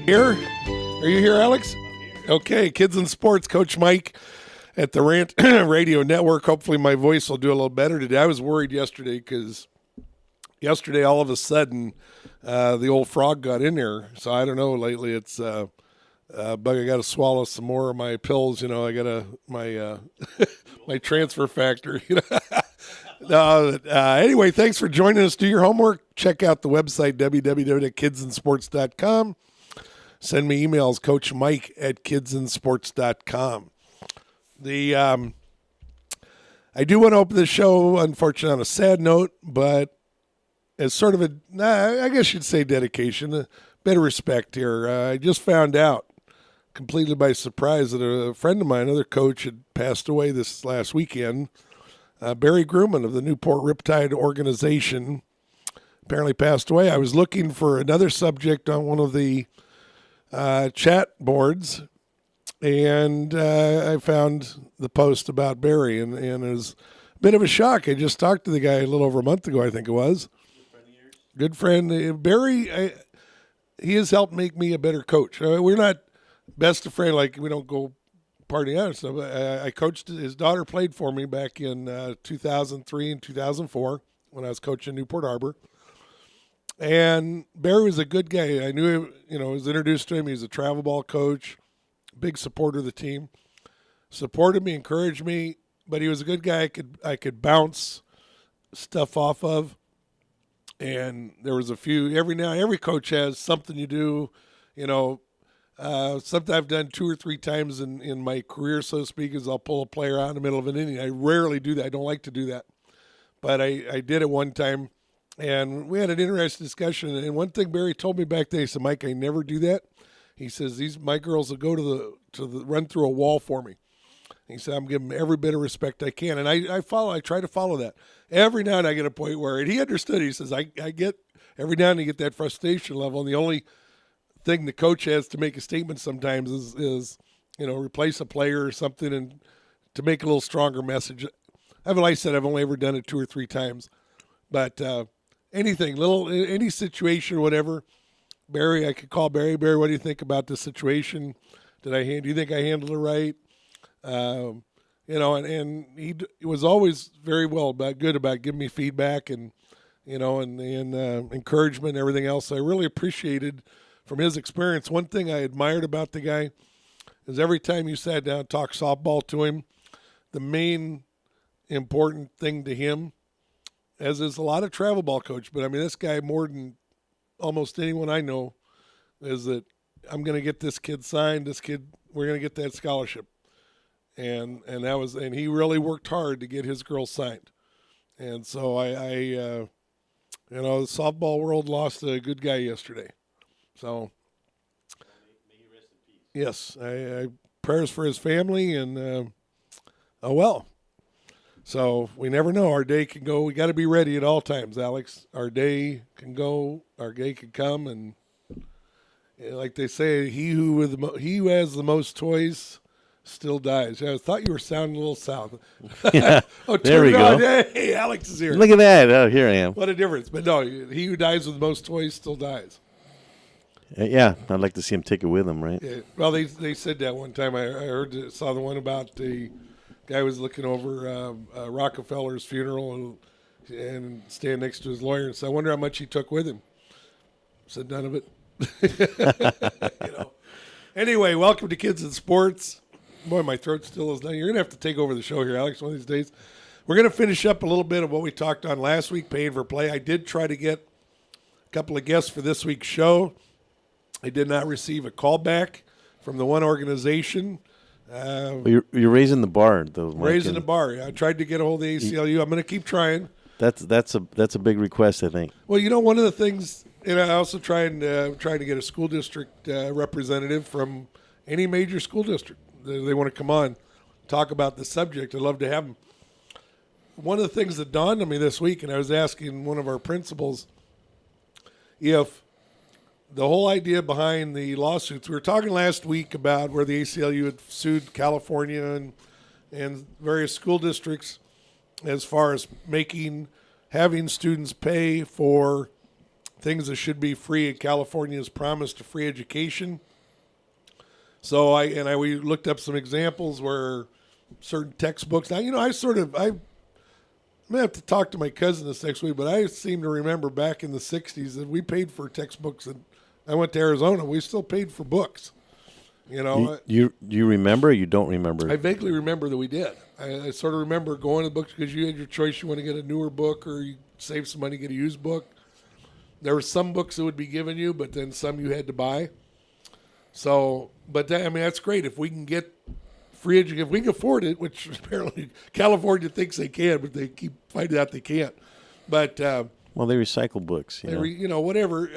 Here? Are you here, Alex? Okay, Kids and Sports, Coach Mike at the Rant Radio Network. Hopefully my voice will do a little better today. I was worried yesterday because yesterday all of a sudden the old frog got in there. So I don't know, lately it's but I got to swallow some more of my pills. You know, I got to my my transfer factor. You know. Anyway, thanks for joining us. Do your homework. Check out the website, www.kidsandsports.com. Send me emails, coachmike@kidsandsports.com. I do want to open the show, unfortunately, on a sad note, but as sort of I guess you'd say dedication, a bit of respect here. I just found out, completely by surprise, that a friend of mine, another coach, had passed away this last weekend. Barry Grumman of the Newport Riptide organization apparently passed away. I was looking for another subject on one of the chat boards, and I found the post about Barry, and it was a bit of a shock. I just talked to the guy a little over a month ago, I think it was. Good friend. Barry, he has helped make me a better coach. We're not best of friends, like we don't go partying out. So I coached, his daughter played for me back in 2003 and 2004 when I was coaching Newport Harbor. And Barry was a good guy. I knew him, I was introduced to him. He's a travel ball coach, big supporter of the team. Supported me, encouraged me, but he was a good guy I could bounce stuff off of. And there was a few, every coach has something you do, something I've done 2 or 3 times in my career, so to speak, is I'll pull a player out in the middle of an inning. I rarely do that. I don't like to do that. But I did it one time. And we had an interesting discussion. And one thing Barry told me back then, he said, "Mike, I never do that." He says, my girls will go to the run through a wall for me. He said, "I'm giving them every bit of respect I can." And I try to follow that. Every now and then I get a point where, and he understood, he says, I get, every now and then you get that frustration level. And the only thing the coach has to make a statement sometimes is replace a player or something and to make a little stronger message. Like I said, I've only ever done it 2 or 3 times. But, any situation, whatever, Barry, I could call Barry. Barry, what do you think about this situation? Do you think I handled it right? And he was always very good about giving me feedback and encouragement and everything else. I really appreciated from his experience. One thing I admired about the guy is every time you sat down and talked softball to him, the main important thing to him, as is a lot of travel ball coach, but I mean, this guy more than almost anyone I know, is that I'm going to get this kid signed. We're going to get that scholarship. And he really worked hard to get his girl signed. And so the softball world lost a good guy yesterday. So, may he rest in peace. Yes, I prayers for his family, and So we never know. Our day can go. We got to be ready at all times, Alex. Our day can go. Our day can come, and like they say, he who has the most toys still dies. I thought you were sounding a little south. Yeah, there we go. Hey, Alex is here. Look at that. Oh, here I am. What a difference. But no, he who dies with the most toys still dies. Yeah, I'd like to see him take it with him, right? Yeah. Well, they said that one time. I saw the one about the guy was looking over Rockefeller's funeral and stand next to his lawyer and said, "I wonder how much he took with him." Said none of it. Anyway, welcome to Kids and Sports. Boy, my throat still is done. You're going to have to take over the show here, Alex, one of these days. We're going to finish up a little bit of what we talked on last week, paying for play. I did try to get a couple of guests for this week's show. I did not receive a call back from the one organization. You're raising the bar, though. Raising the bar. I tried to get a hold of the ACLU. I'm going to keep trying. That's a big request, I think. Well, one of the things, and I also trying to get a school district representative from any major school district. They want to come on, talk about the subject. I'd love to have them. One of the things that dawned on me this week, and I was asking one of our principals if the whole idea behind the lawsuits, we were talking last week about where the ACLU had sued California and various school districts as far as having students pay for things that should be free, and California has promised a free education. So we looked up some examples where certain textbooks. Now, I'm going to have to talk to my cousin this next week, but I seem to remember back in the 60s that we paid for textbooks, and I went to Arizona. We still paid for books. You remember or you don't remember? I vaguely remember that we did. I sort of remember going to the books because you had your choice. You want to get a newer book or you save some money, get a used book. There were some books that would be given you, but then some you had to buy. So, that's great. If we can get free education, if we can afford it, which apparently California thinks they can, but they keep finding out they can't. But they recycle books. Whatever.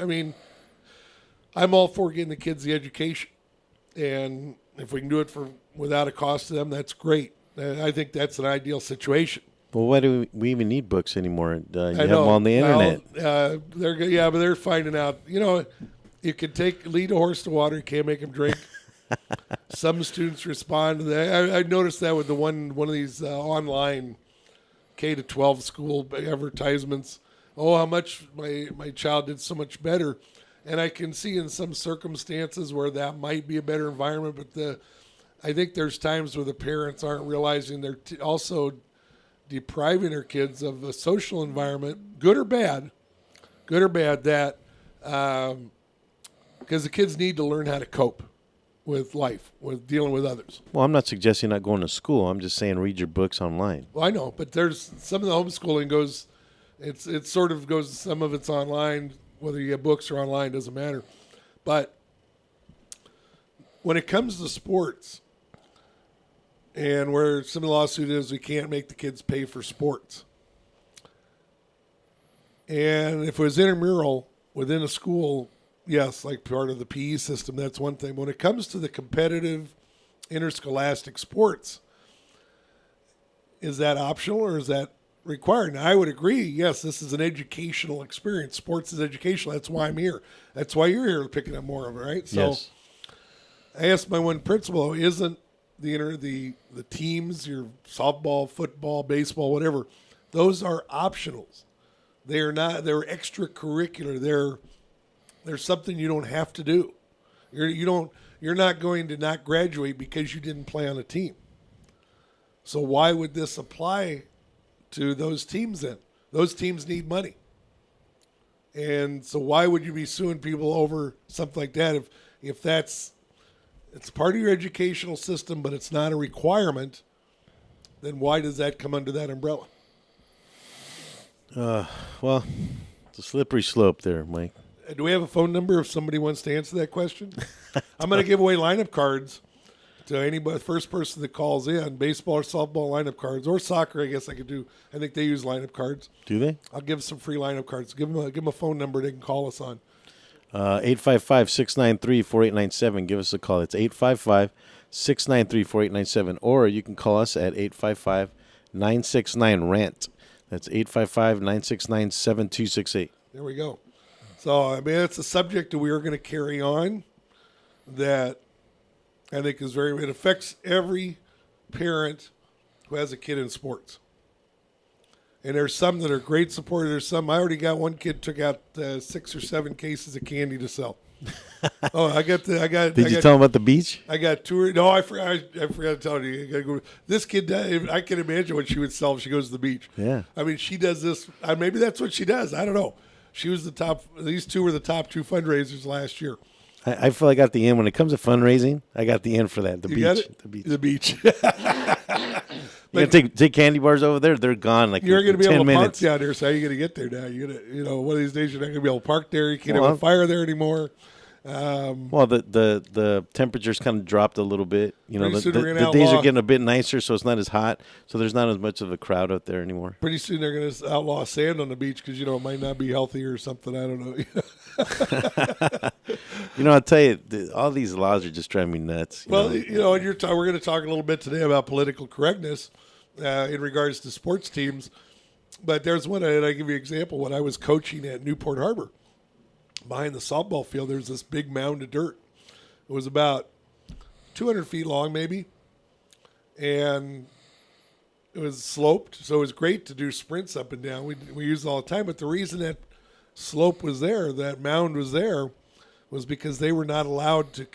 I'm all for getting the kids the education, and if we can do it without a cost to them, that's great. I think that's an ideal situation. Well, why do we even need books anymore? You have them know. on the internet. But they're finding out. You can lead a horse to water. You can't make him drink. Some students respond to that. I noticed that with one of these online K-12 school advertisements. Oh, how much my child did so much better. And I can see in some circumstances where that might be a better environment, but I think there's times where the parents aren't realizing they're also depriving their kids of a social environment, good or bad, that because the kids need to learn how to cope with life, with dealing with others. Well, I'm not suggesting not going to school. I'm just saying read your books online. Well, I know, but there's some of the homeschooling goes, it sort of goes, some of it's online, whether you get books or online, doesn't matter. But when it comes to sports, and where some of the lawsuit is we can't make the kids pay for sports. And if it was intramural within a school, yes, like part of the PE system, that's one thing. But when it comes to the competitive interscholastic sports, is that optional or is that required? Now, I would agree, yes, this is an educational experience. Sports is educational. That's why I'm here. That's why you're here picking up more of it, right? So yes. I asked my one principal, isn't the teams, your softball, football, baseball, whatever, those are optionals. They're extracurricular. They're something you don't have to do. You're not going to not graduate because you didn't play on a team. So why would this apply to those teams then? Those teams need money. And so why would you be suing people over something like that if it's part of your educational system, but it's not a requirement, then why does that come under that umbrella? Well, it's a slippery slope there, Mike. Do we have a phone number if somebody wants to answer that question? I'm going to give away lineup cards to anybody, first person that calls in, baseball or softball lineup cards, or soccer, I guess I could do. I think they use lineup cards. Do they? I'll give some free lineup cards. Give them a phone number they can call us on. 855-693-4897. Give us a call. It's 855-693-4897. Or you can call us at 855-969-RANT. That's 855-969-7268. There we go. So, it's a subject that we are going to carry on that I think is it affects every parent who has a kid in sports. And there's some that are great supporters. There's some, I already got one kid took out 6 or 7 cases of candy to sell. Did you tell him about the beach? I got 2. No, I forgot to tell you. This kid, I can imagine what she would sell if she goes to the beach. Yeah. She does this. Maybe that's what she does. I don't know. She was the top. These 2 were the top 2 fundraisers last year. I feel I got the end. When it comes to fundraising, I got the end for that. The you beach. Got it? The beach. You gonna take candy bars over there. They're gone. You're going to be able to minutes. park down there. So how are you going to get there now? You're gonna, one of these days you're not going to be able to park there. You can't have a fire there anymore. Well, the temperatures kind of dropped a little bit. The days are getting a bit nicer, so it's not as hot. So there's not as much of a crowd out there anymore. Pretty soon they're going to outlaw sand on the beach because it might not be healthy or something. I don't know. I'll tell you, all these laws are just driving me nuts. Well, we're going to talk a little bit today about political correctness in regards to sports teams. But there's one, and I give you an example. When I was coaching at Newport Harbor, behind the softball field, there's this big mound of dirt. It was about 200 feet long, maybe, and it was sloped, so it was great to do sprints up and down. We use it all the time, but the reason that slope was there, that mound was there, was because they were not allowed to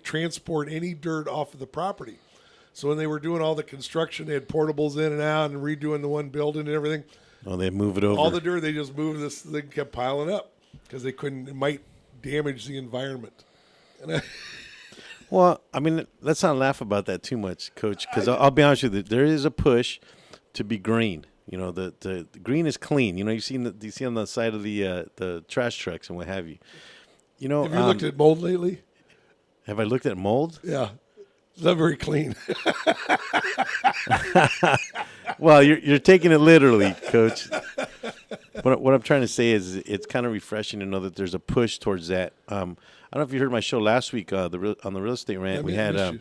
transport any dirt off of the property. So when they were doing all the construction, they had portables in and out and redoing the one building and everything. Oh, they move it over. All the dirt, they just moved this. They kept piling up because they couldn't. It might damage the environment. Well, I mean, let's not laugh about that too much, Coach, because I'll be honest with you. There is a push to be green. You know, the green is clean. You know, you see on the side of the trash trucks and what have you. You know, have you looked at mold lately? Have I looked at mold? Yeah, it's not very clean. Well, you're taking it literally, Coach. What I'm trying to say is it's kind of refreshing to know that there's a push towards that. I don't know if you heard my show last week on the real estate rant. We had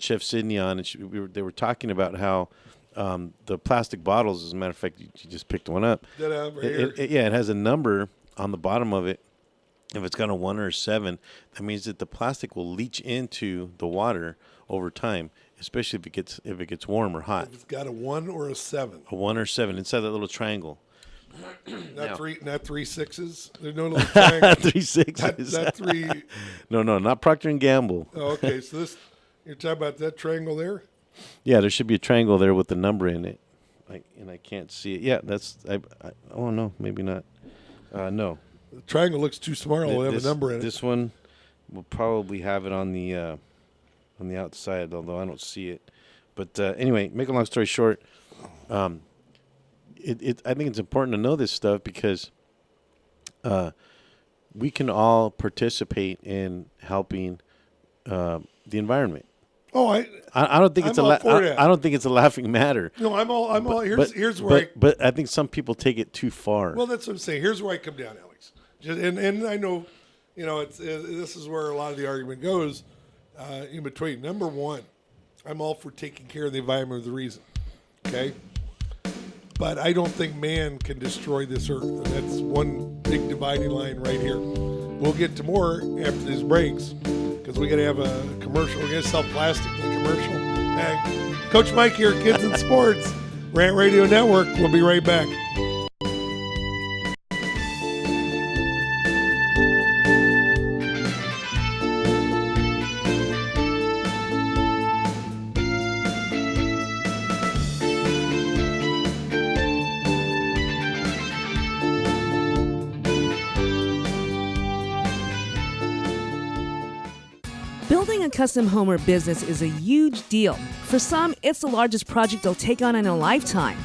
Chef Sydney on, and they were talking about how the plastic bottles. As a matter of fact, you just picked one up. It has a number on the bottom of it. If it's got a 1 or a 7, that means that the plastic will leach into the water over time, especially if it gets warm or hot. If it's got a 1 or a 7. A 1 or 7 inside that little triangle. Not 3 6s. There's no little triangle. 3 6s. Not 3. No, not Procter and Gamble. Oh, okay. So you're talking about that triangle there? Yeah, there should be a triangle there with the number in it. I can't see it. Yeah, that's. Oh no, maybe not. No. The triangle looks too small to have a number in it. This one will probably have it on the outside, although I don't see it. But anyway, make a long story short, I think it's important to know this stuff because we can all participate in helping the environment. Oh, I don't think I don't think it's a laughing matter. No, I'm all. Here's where. But I think some people take it too far. Well, that's what I'm saying. Here's where I come down, Alex. And I know, this is where a lot of the argument goes in between. Number one, I'm all for taking care of the environment with a reason. Okay. But I don't think man can destroy this earth. And that's one big dividing line right here. We'll get to more after these breaks because we got to have a commercial. We're going to sell plastic in the commercial. Coach Mike here, Kidz and Sports, Rant Radio Network. We'll be right back. Building a custom home or business is a huge deal. For some, it's the largest project they'll take on in a lifetime.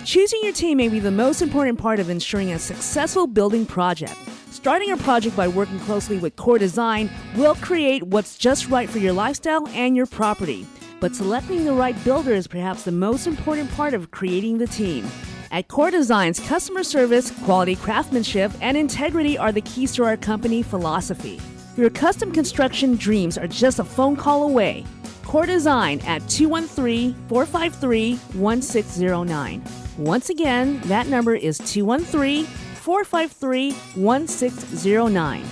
Choosing your team may be the most important part of ensuring a successful building project. Starting a project by working closely with Core Design will create what's just right for your lifestyle and your property. But selecting the right builder is perhaps the most important part of creating the team. At Core Design's customer service, quality craftsmanship, and integrity are the keys to our company philosophy. Your custom construction dreams are just a phone call away. Core Design at 213-453-1609. Once again, that number is 213-453-1609.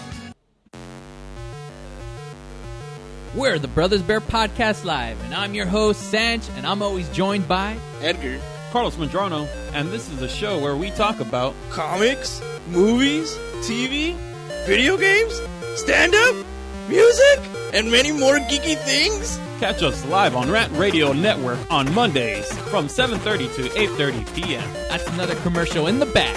We're the Brothers Bear Podcast Live, and I'm your host, Sanch, and I'm always joined by Edgar, Carlos Medrano, and this is a show where we talk about comics, movies, TV, video games, stand-up, music, and many more geeky things. Catch us live on Rant Radio Network on Mondays from 7:30 to 8:30 p.m. That's another commercial in the back.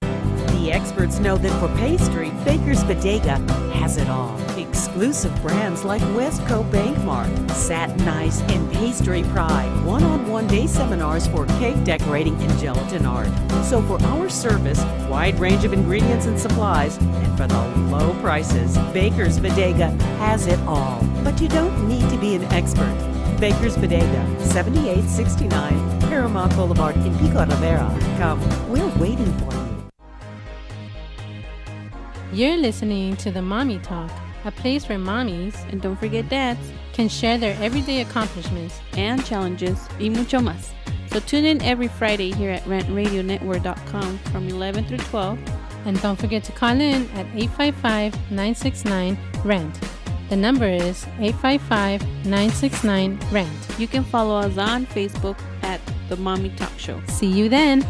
The experts know that for pastry, Baker's Bodega has it all. Exclusive brands like Westco Bankmark, Satin Ice, and Pastry Pride. One-on-one day seminars for cake decorating and gelatin art. So for our service, wide range of ingredients and supplies, and for the low prices, Baker's Bodega has it all. But you don't need to be an expert. Baker's Bodega, 7869 Paramount Boulevard in Pico Rivera. Come, we're waiting for you. You're listening to the Mommy Talk, a place where mommies, and don't forget dads, can share their everyday accomplishments and challenges y mucho más. So tune in every Friday here at rantradionetwork.com from 11 through 12. And don't forget to call in at 855-969-RANT. The number is 855-969-RANT. You can follow us on Facebook at The Mommy Talk Show. See you then.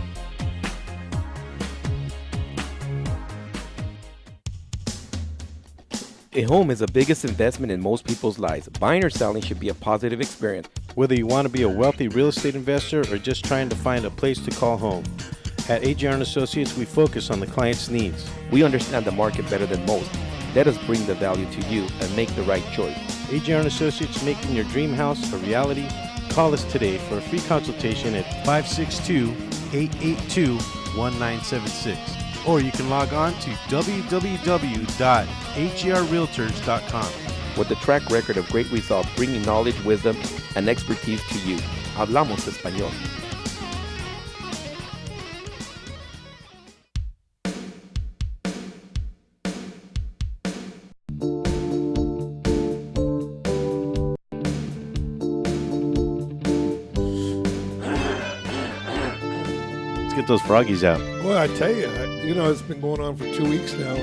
A home is the biggest investment in most people's lives. Buying or selling should be a positive experience. Whether you want to be a wealthy real estate investor or just trying to find a place to call home, at AJR & Associates, we focus on the client's needs. We understand the market better than most. Let us bring the value to you and make the right choice. AJR & Associates, making your dream house a reality. Call us today for a free consultation at 562-882-1976. Or you can log on to www.agrrealtors.com. With a track record of great results, bringing knowledge, wisdom, and expertise to you. Hablamos español. Let's get those froggies out. Well, I tell you, it's been going on for 2 weeks now.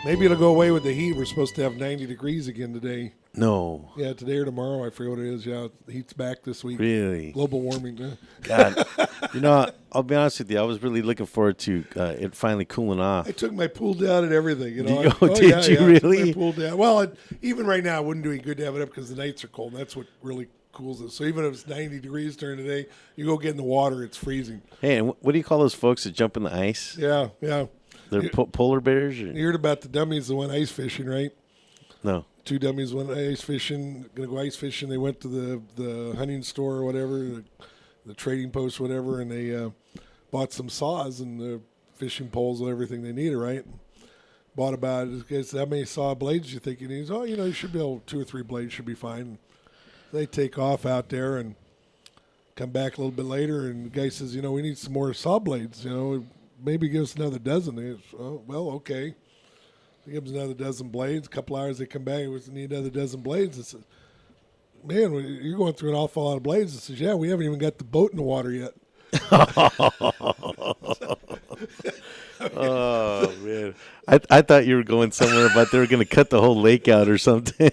Maybe it'll go away with the heat. We're supposed to have 90 degrees again today. No. Yeah, today or tomorrow. I forget what it is. Yeah, the heat's back this week. Really? Global warming. God. I'll be honest with you. I was really looking forward to it finally cooling off. I took my pool down and everything. Did you really? I took my pool down. Well, even right now, it wouldn't do any good to have it up because the nights are cold. And that's what really cools it. So even if it's 90 degrees during the day, you go get in the water, it's freezing. Hey, and what do you call those folks that jump in the ice? Yeah. They're polar bears? Or? You heard about the dummies that went ice fishing, right? No. 2 dummies went ice fishing, going to go ice fishing. They went to the hunting store or whatever, the trading post, whatever, and they bought some saws and the fishing poles and everything they needed, right? Bought about, how many saw blades do you think you need? Oh, you should be able, 2 or 3 blades should be fine. They take off out there and come back a little bit later, and the guy says, we need some more saw blades, maybe give us another dozen. They go, oh, well, okay. He gives another dozen blades. A couple hours, they come back. We need another dozen blades. I said, man, you're going through an awful lot of blades. I says, yeah, we haven't even got the boat in the water yet. Oh, man. I thought you were going somewhere about they were going to cut the whole lake out or something.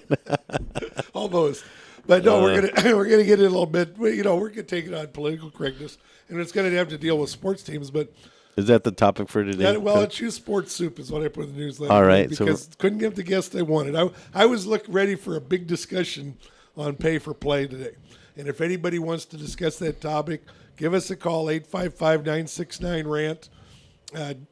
Almost. But no, we're gonna get it a little bit. We're gonna take it on political correctness, and it's gonna have to deal with sports teams. But is that the topic for today? It's Choose Sports Soup is what I put in the newsletter. All right, because couldn't get the guest I wanted. I was ready for a big discussion on pay for play today, and if anybody wants to discuss that topic, give us a call 855-969-RANT.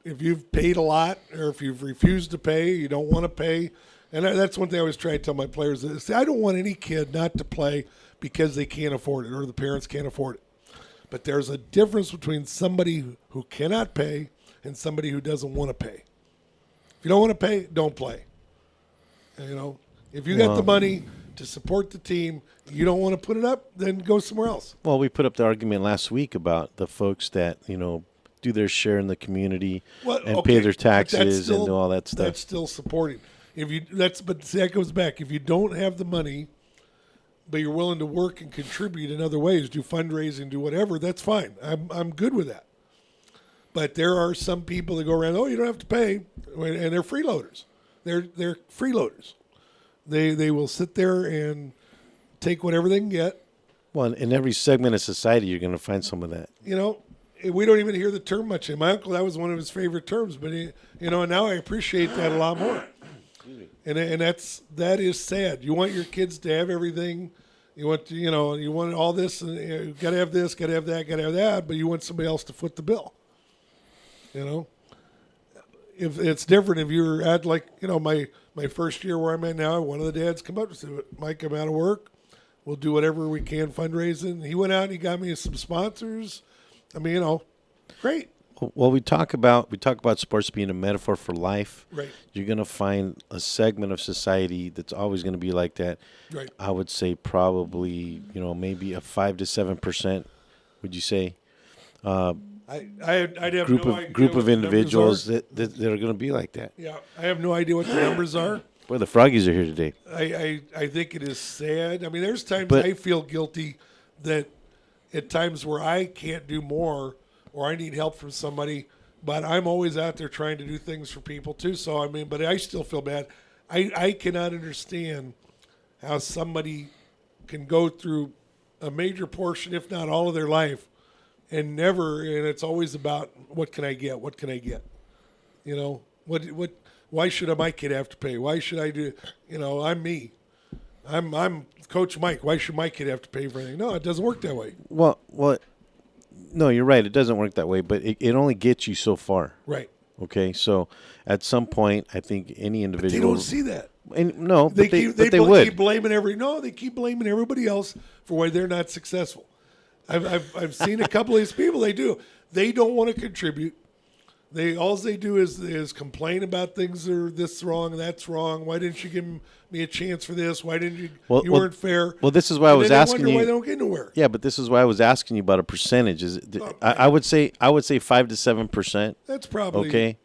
If you've paid a lot, or if you've refused to pay, you don't want to pay. And that's one thing I always try to tell my players. Is I don't want any kid not to play because they can't afford it or the parents can't afford it. But there's a difference between somebody who cannot pay and somebody who doesn't want to pay. If you don't want to pay, don't play. If you got the money to support the team, you don't want to put it up, then go somewhere else. Well, we put up the argument last week about the folks that, do their share in the community pay their taxes and do all that stuff. That's still supporting. But that goes back. If you don't have the money, but you're willing to work and contribute in other ways, do fundraising, do whatever, that's fine. I'm good with that. But there are some people that go around, you don't have to pay, and they're freeloaders. They're freeloaders. They will sit there and take whatever they can get. Well, in every segment of society, you're going to find some of that. We don't even hear the term much. And my uncle, that was one of his favorite terms. But and now I appreciate that a lot more. And that is sad. You want your kids to have everything. You want you want all this, and you got to have this, got to have that, got to have that. But you want somebody else to foot the bill. If it's different, if you're at my first year where I'm at now, one of the dads come up and said, "Mike, I'm out of work. We'll do whatever we can fundraising." He went out and he got me some sponsors. Great. Well, we talk about sports being a metaphor for life. Right. You're going to find a segment of society that's always going to be like that. Right. I would say probably, maybe a 5 to 7%. Would you say? I'd have group of individuals that are going to be like that. Yeah, I have no idea what the numbers are. Boy, the froggies are here today. I think it is sad. There's times I feel guilty that at times where I can't do more or I need help from somebody, but I'm always out there trying to do things for people too. So, but I still feel bad. I cannot understand how somebody can go through a major portion, if not all of their life, and it's always about what can I get? What can I get? You know, why should my kid have to pay? Why should I do, I'm me. I'm Coach Mike. Why should my kid have to pay for anything? No, it doesn't work that way. Well, no, you're right. It doesn't work that way, but it only gets you so far. Right. Okay, so at some point, I think any individual. But they don't see that. And, no, they would. Keep blaming they keep blaming everybody else for why they're not successful. I've seen a couple of these people. They do. They don't want to contribute. All they do is complain about things that are this wrong and that's wrong. Why didn't you give me a chance for this? Why didn't you? You weren't fair. Well, this is why I was asking you. Why they don't get nowhere. Yeah, but this is why I was asking you about a percentage. I would say 5 to 7%. That's probably okay.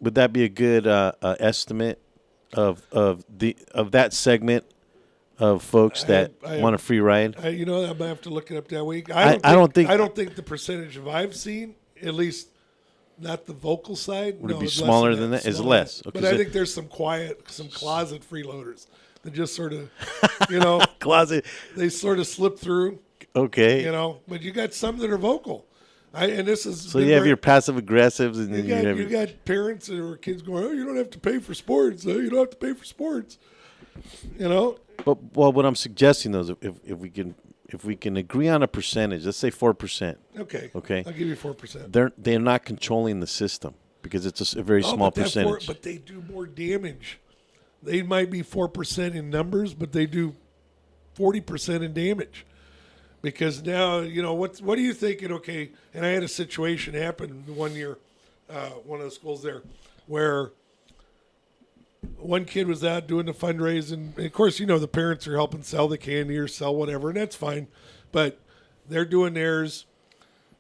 Would that be a good estimate of that segment of folks that want a free ride? I'm gonna have to look it up that week. I don't think the percentage of I've seen, at least not the vocal side. Would it be smaller than that? Is less? Okay, but I think there's some closet freeloaders that just sort of, closet. They sort of slip through. Okay. But you got some that are vocal. So you have your passive aggressives, and then you got parents or kids going, "Oh, you don't have to pay for sports. Oh, you don't have to pay for sports." But what I'm suggesting though is if we can agree on a percentage, let's say 4%. Okay. I'll give you 4%. They're not controlling the system because it's a very small percentage. But they do more damage. They might be 4% in numbers, but they do 40% in damage. Because now, what are you thinking? Okay, and I had a situation happen one year, one of the schools there, where one kid was out doing the fundraising. And of course, the parents are helping sell the candy or sell whatever, and that's fine. But they're doing theirs.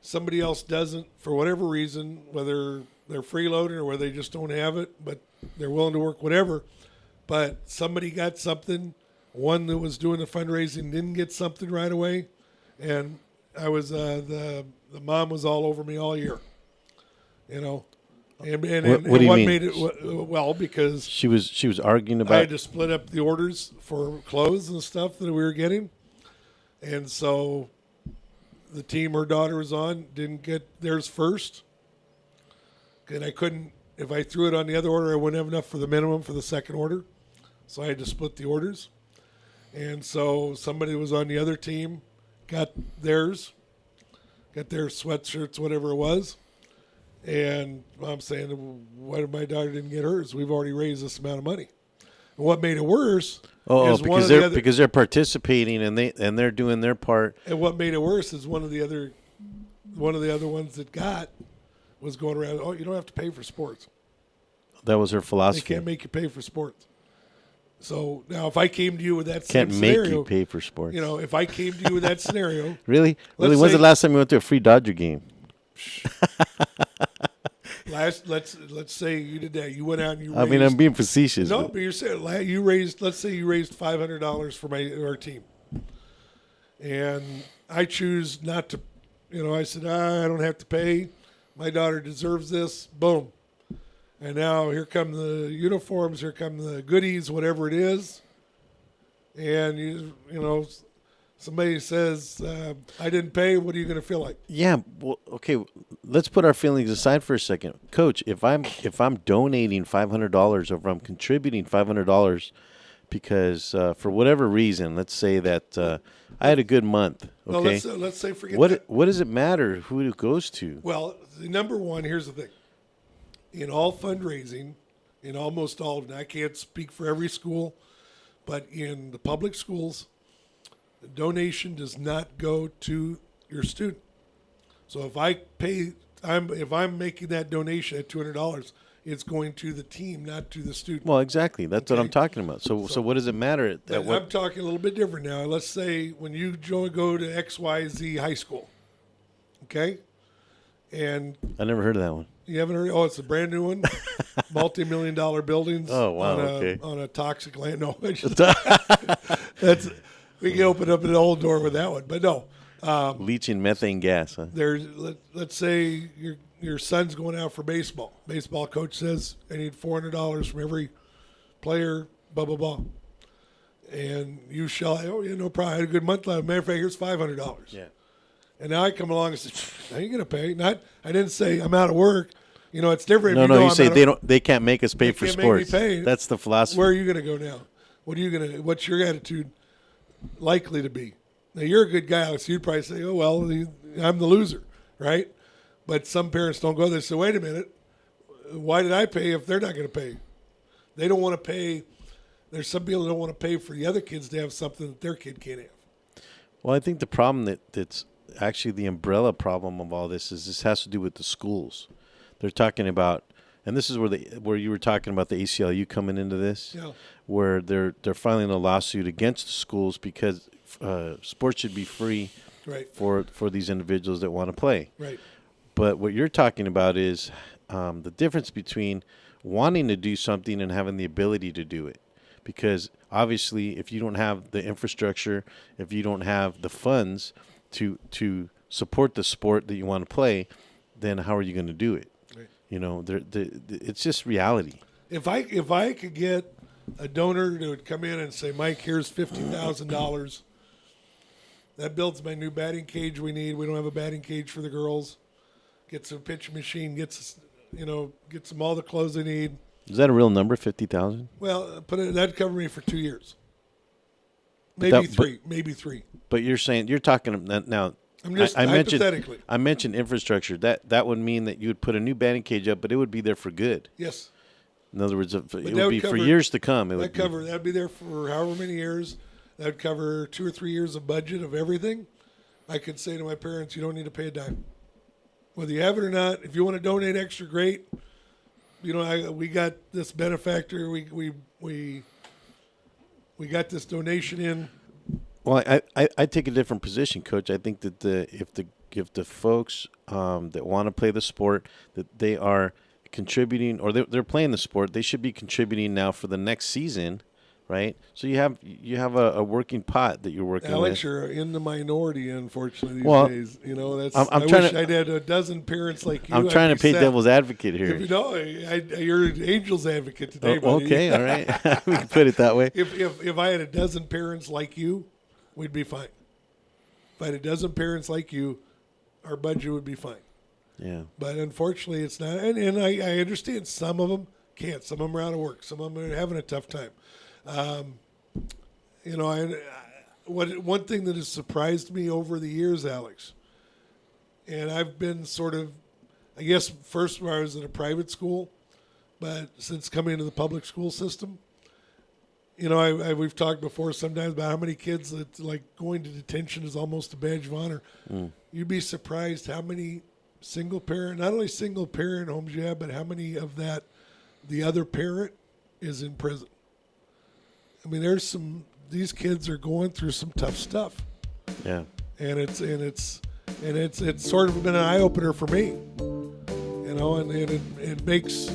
Somebody else doesn't for whatever reason, whether they're freeloading or whether they just don't have it, but they're willing to work whatever. But somebody got something. One that was doing the fundraising didn't get something right away. And I was the mom was all over me all year, And what do you mean? Made it because she was arguing about. I had to split up the orders for clothes and stuff that we were getting, and so the team her daughter was on didn't get theirs first, and I couldn't. If I threw it on the other order, I wouldn't have enough for the minimum for the second order, so I had to split the orders, and so somebody was on the other team. Got their sweatshirts, whatever it was. And I'm saying, why did my daughter didn't get hers? We've already raised this amount of money. And what made it worse is because they're participating and they're doing their part. And what made it worse is one of the other ones that was going around, oh, you don't have to pay for sports. That was her philosophy. They can't make you pay for sports. So now, if I came to you with that same can't scenario, make you pay for sports. If I came to you with that scenario, really, when's the last time you went to a free Dodger game? Let's say you did that. You went out and you. I'm being facetious. No, but you're saying let's say you raised $500 for our team, and I choose not to. I said I don't have to pay. My daughter deserves this. Boom. And now here come the uniforms, here come the goodies, whatever it is. And, somebody says, I didn't pay, what are you going to feel like? Yeah, well, okay, let's put our feelings aside for a second. Coach, if I'm donating $500 or if I'm contributing $500 because for whatever reason, let's say that I had a good month, okay? No, let's say forget that. What does it matter who it goes to? Well, number one, here's the thing. In all fundraising, in almost all, and I can't speak for every school, but in the public schools, the donation does not go to your student. So if I'm making that donation at $200, it's going to the team, not to the student. Well, exactly. That's what I'm talking about. So what does it matter? I'm talking a little bit different now. Let's say when you go to XYZ high school, okay? And I never heard of that one. You haven't heard? Oh, it's a brand new one. Multi-million-dollar buildings. Oh wow! On a toxic land. No, we can open up an old door with that one, but no. Leaching methane gas. Huh? Let's say your son's going out for baseball. Baseball coach says, "I need $400 from every player, blah, blah, blah. And you shall, no problem. I had a good month last. Matter of fact, here's $500. Yeah. And now I come along and say, I ain't going to pay. I didn't say I'm out of work. It's different. No, you say they can't make us pay for sports. Make me pay. That's the philosophy. Where are you going to go now? What's your attitude likely to be? Now, you're a good guy, Alex. You'd probably say, oh, well, I'm the loser, right? But some parents don't go there. So wait a minute. Why did I pay if they're not going to pay? They don't want to pay. There's some people that don't want to pay for the other kids to have something that their kid can't have. Well, I think the problem that's actually the umbrella problem of all this is this has to do with the schools. They're talking about, and this is where you were talking about the ACLU coming into this, where they're filing a lawsuit against the schools because sports should be free for these individuals that want to play. Right. But what you're talking about is the difference between wanting to do something and having the ability to do it. Because obviously, if you don't have the infrastructure, if you don't have the funds to support the sport that you want to play, then how are you going to do it? Right. It's just reality. If I could get a donor that would come in and say, Mike, here's $50,000. That builds my new batting cage we need. We don't have a batting cage for the girls. Gets a pitching machine. Gets them all the clothes they need. Is that a real number, 50,000? Well, that'd cover me for 2 years. Maybe three. But you're talking now. I'm just hypothetically. I mentioned infrastructure. That would mean that you would put a new batting cage up, but it would be there for good. Yes. In other words, it would be for years to come. That'd be there for however many years. That'd cover 2 or 3 years of budget of everything. I could say to my parents, you don't need to pay a dime. Whether you have it or not, if you want to donate extra, great. We got this benefactor. We got this donation in. Well, I take a different position, Coach. I think that if the folks that want to play the sport, that they are contributing or they're playing the sport, they should be contributing now for the next season, right? So you have a working pot that you're working Alex, with. you're in the minority, unfortunately, these days. I wish I'd had a dozen parents like you. I'm trying to play devil's advocate here. You're an angel's advocate today, buddy. Okay, all right. We can put it that way. If I had a dozen parents like you, we'd be fine. If I had a dozen parents like you, our budget would be fine. Yeah. But unfortunately, it's not. And I understand some of them can't. Some of them are out of work. Some of them are having a tough time. One thing that has surprised me over the years, Alex, and I've been sort of, I guess, first when I was in a private school, but since coming into the public school system, we've talked before sometimes about how many kids that like going to detention is almost a badge of honor. You'd be surprised how many not only single parent homes you have, but how many of the other parent is in prison. I mean, these kids are going through some tough stuff. Yeah. And it's sort of been an eye opener for me. And it makes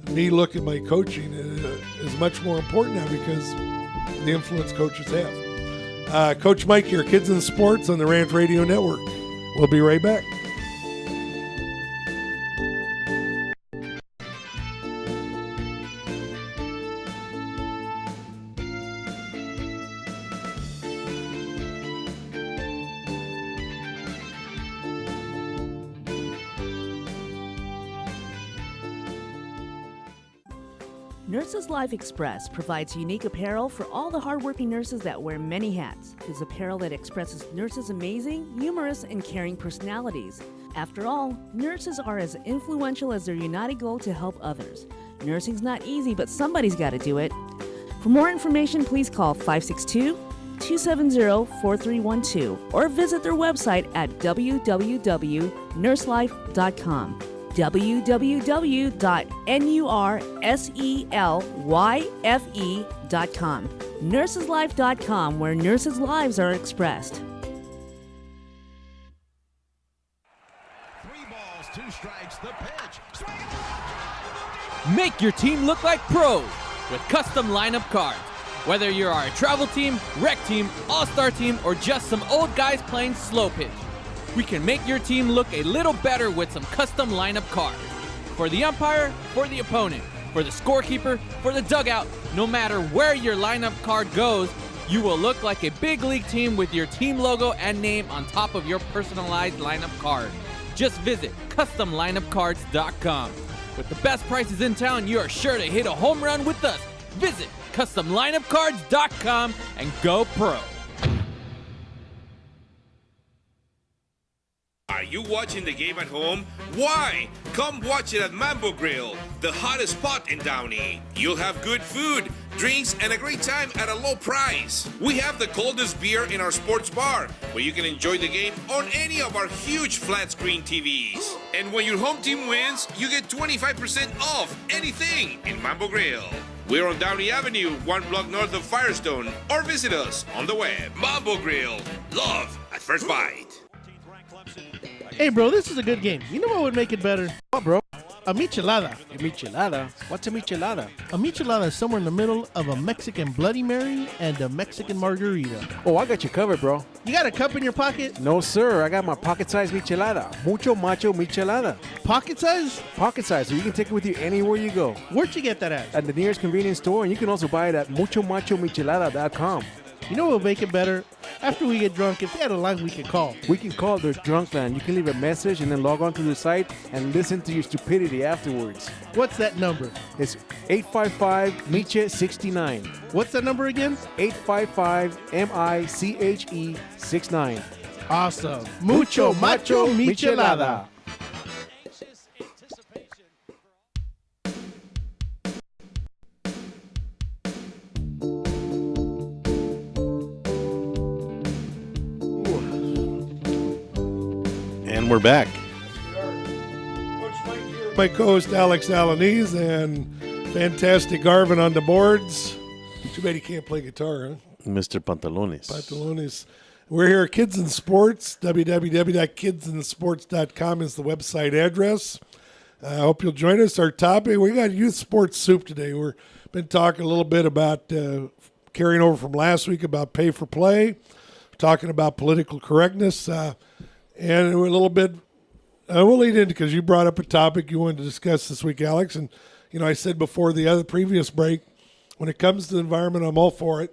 me look at my coaching is much more important now because the influence coaches have. Coach Mike here, Kids in Sports on the Rant Radio Network. We'll be right back. Nurses Life Express provides unique apparel for all the hardworking nurses that wear many hats. It is apparel that expresses nurses' amazing, humorous, and caring personalities. After all, nurses are as influential as their united goal to help others. Nursing's not easy, but somebody's got to do it. For more information, please call 562-270-4312 or visit their website at www.nurselife.com. www.nurselyfe.com. Nurseslife.com, where nurses' lives are expressed. 3 balls, 2 strikes, the pitch. Make your team look like pros with custom lineup cards. Whether you are a travel team, rec team, all-star team, or just some old guys playing slow pitch, we can make your team look a little better with some custom lineup cards. For the umpire, for the opponent, for the scorekeeper, for the dugout, no matter where your lineup card goes, you will look like a big league team with your team logo and name on top of your personalized lineup card. Just visit CustomLineupCards.com. With the best prices in town, you are sure to hit a home run with us. Visit CustomLineupCards.com and go pro. Are you watching the game at home? Why? Come watch it at Mambo Grill, the hottest spot in Downey. You'll have good food, drinks, and a great time at a low price. We have the coldest beer in our sports bar, where you can enjoy the game on any of our huge flat screen TVs. And when your home team wins, you get 25% off anything in Mambo Grill. We're on Downey Avenue, 1 block north of Firestone, or visit us on the web. Mambo Grill, love at first bite. Hey, bro, this is a good game. You know what would make it better? What, bro? A michelada. A michelada? What's a michelada? A michelada is somewhere in the middle of a Mexican Bloody Mary and a Mexican margarita. Oh, I got you covered, bro. You got a cup in your pocket? No, sir. I got my pocket-sized michelada. Mucho macho michelada. Pocket size? Pocket size, so you can take it with you anywhere you go. Where'd you get that at? At the nearest convenience store, and you can also buy it at muchomachomichelada.com. You know what would make it better? After we get drunk, if they had a line we can call. We can call their drunk line. You can leave a message and then log on to the site and listen to your stupidity afterwards. What's that number? It's 855-MICHE-69. What's that number again? 855-MICHE-69. Awesome. Mucho macho michelada. And we're back. My co-host Alex Alanese and fantastic Garvin on the boards. Too bad he can't play guitar, huh? Mr. Pantalones. Pantalones. We're here at Kidz in Sports. www.kidsinsports.com is the website address. I hope you'll join us. Our topic, we got youth sports soup today. We've been talking a little bit about carrying over from last week about pay for play, talking about political correctness, and a little bit, we'll lead into because you brought up a topic you wanted to discuss this week, Alex. And, you know, I said before the previous break, when it comes to the environment, I'm all for it.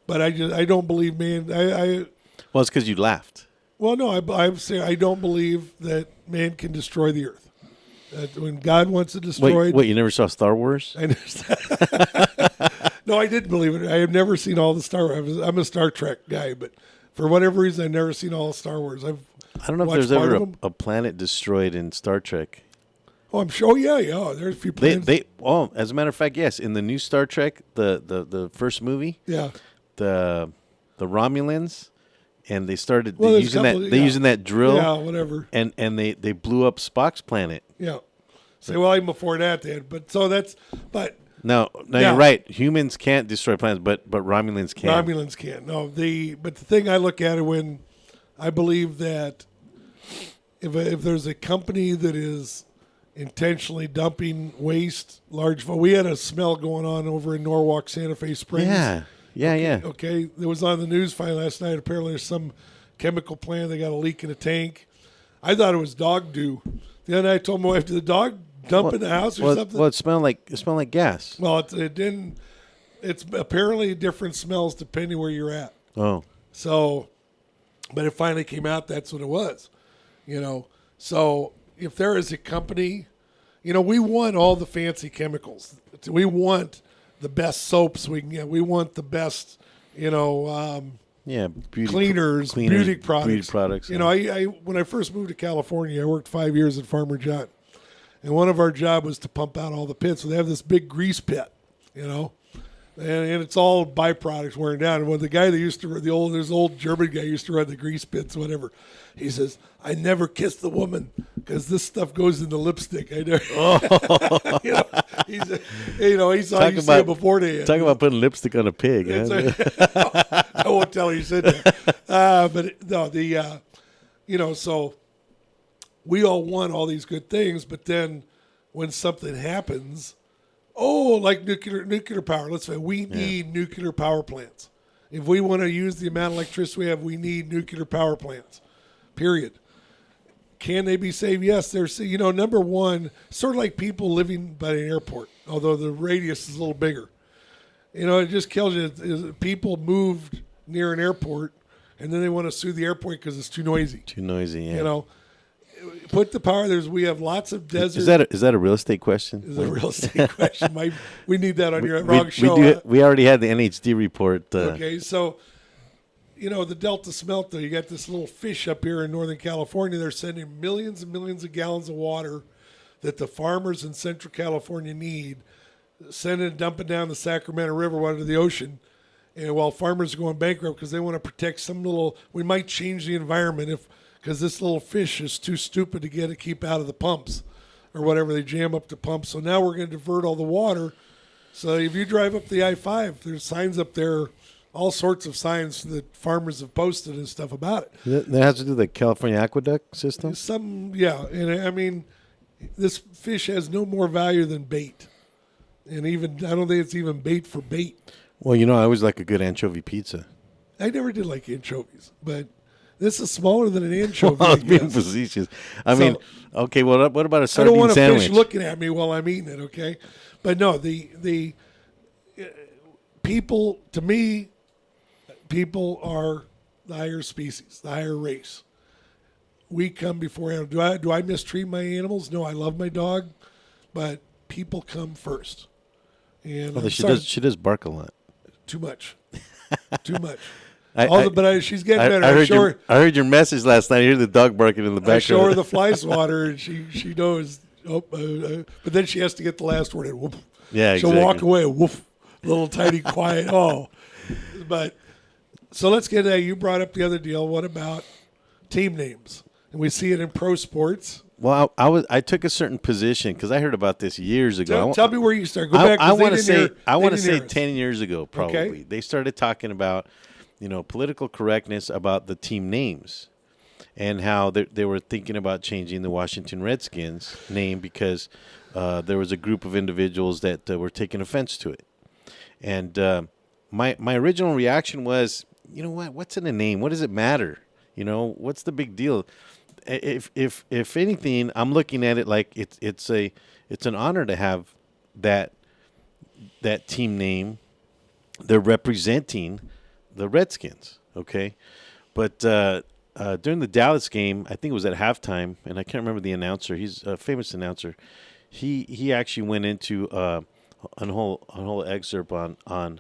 But I don't believe, man. Well, it's because you laughed. Well, no, I'm saying I don't believe that man can destroy the earth. When God wants to destroy Wait, you never saw Star Wars? No, I didn't believe it. I have never seen all the Star Wars. I'm a Star Trek guy, but for whatever reason, I've never seen all Star Wars. I don't know if there's ever a planet destroyed in Star Trek. Oh, I'm sure. Yeah. There's a few planets. As a matter of fact, yes. In the new Star Trek, the first movie, yeah, the Romulans, and they started using that drill, yeah, whatever, and they blew up Spock's planet. Yeah. Well, even before that, they had, No, you're right. Humans can't destroy planets, but Romulans can. Romulans can. No, but the thing I look at it when I believe that if there's a company that is intentionally dumping waste, we had a smell going on over in Norwalk, Santa Fe Springs. Yeah. Okay, it was on the news finally last night. Apparently, there's some chemical plant. They got a leak in a tank. I thought it was dog dew. The other night, I told my wife, did the dog dump in the house or something? Well, it smelled like gas. Well, it didn't. It's apparently different smells depending where you're at. Oh. So, but it finally came out. That's what it was. You know. So if there is a company, you know, we want all the fancy chemicals. We want the best soaps we can get. We want the best, you know. Cleaners, beauty products. Beauty products. You know, I when I first moved to California, I worked 5 years at Farmer John. And one of our job was to pump out all the pits. So they have this big grease pit, you know, and it's all byproducts wearing down. And when the guy that used to run this old German guy used to run the grease pits, whatever, he says, I never kissed the woman because this stuff goes in the lipstick. I never, he saw you see it before they talk about putting lipstick on a pig. Huh? I won't tell you said that. So we all want all these good things, but then when something happens, like nuclear power, let's say we need nuclear power plants. If we want to use the amount of electricity we have, we need nuclear power plants, period. Can they be saved? Yes. There's, number one, sort of like people living by an airport, although the radius is a little bigger. It just kills you. People moved near an airport, and then they want to sue the airport because it's too noisy. Too noisy, yeah. Put the power. We have lots of desert. Is that a real estate question? Is a real estate question. We need that on your wrong show. We already had the NHD report. Okay, so the Delta Smelter. You got this little fish up here in Northern California. They're sending millions and millions of gallons of water that the farmers in Central California need, sending and dumping down the Sacramento River into the ocean. And while farmers are going bankrupt because they want to protect we might change the environment because this little fish is too stupid to keep out of the pumps or whatever. They jam up the pumps. So now we're going to divert all the water. So if you drive up the I-5, there's signs up there, all sorts of signs that farmers have posted and stuff about it. That has to do with the California aqueduct system? And this fish has no more value than bait. And I don't think it's even bait for bait. Well, I always like a good anchovy pizza. I never did like anchovies, but this is smaller than an anchovy. Well, I was being facetious. Okay, well, what about a sardine sandwich? I don't want sandwich? a fish looking at me while I'm eating it, okay? But no, the people, to me, people are the higher species, the higher race. We come before animals. Do I mistreat my animals? No, I love my dog, but people come first. And she does bark a lot. Too much. But she's getting better. I heard your message last night. I hear the dog barking in the background. I show her the fly swatter, and she knows. But then she has to get the last word in. Whoop. Yeah, She'll walk away. Woof. Little tiny quiet. But so let's get that. You brought up the other deal. What about team names? And we see it in pro sports. Well, I took a certain position because I heard about this years ago. Tell me where you start. Go back. I want to say 10 years ago, probably. Okay. They started talking about, political correctness about the team names, and how they were thinking about changing the Washington Redskins name because there was a group of individuals that were taking offense to it. And my original reaction was, what's in a name? What does it matter? What's the big deal? If anything, I'm looking at it like it's an honor to have that team name. They're representing the Redskins, okay? But during the Dallas game, I think it was at halftime, and I can't remember the announcer. He's a famous announcer. He actually went into a whole excerpt on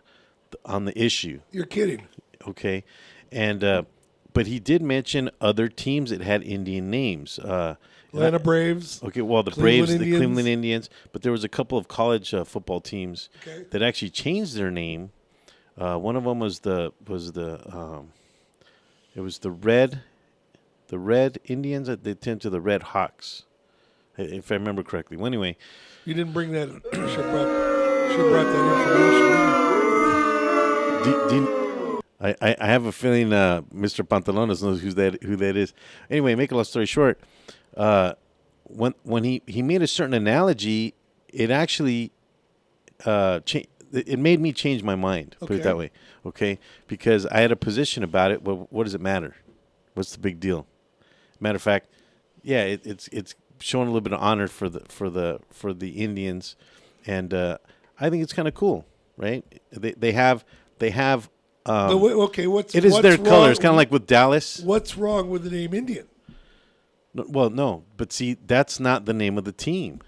the issue. You're kidding. Okay, and. But he did mention other teams that had Indian names. Atlanta Braves. Okay, well, the Braves, the Cleveland Indians. But there was a couple of college football teams that actually changed their name. One of them was the Red Indians. They tend to the Red Hawks, if I remember correctly. Well, anyway, you didn't bring that. She brought that information. I have a feeling Mr. Pantalones knows who that is. Anyway, make a long story short, when he made a certain analogy, it actually it made me change my mind. Put it that way, okay? Because I had a position about it. Well, what does it matter? What's the big deal? Matter of fact, yeah, it's showing a little bit of honor for the Indians, and I think it's kind of cool, right? They have. What's their color. It's kind of like with Dallas. What's wrong with the name Indian? No, but see, that's not the name of the team.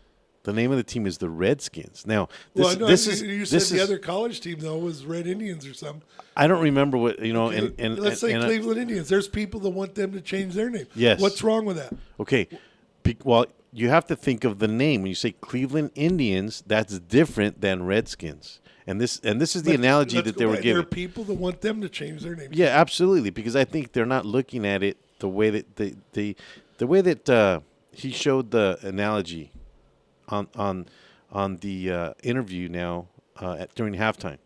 The name of the team is the Redskins. Now, you said the other college team though was Red Indians or something. I don't remember what and let's say Cleveland Indians. There's people that want them to change their name. Yes. What's wrong with that? Okay, well, you have to think of the name when you say Cleveland Indians. That's different than Redskins. And this is the analogy that they were giving. There are people that want them to change their names. Yeah, absolutely, because I think they're not looking at it the way that the way that he showed the analogy on the interview now during halftime.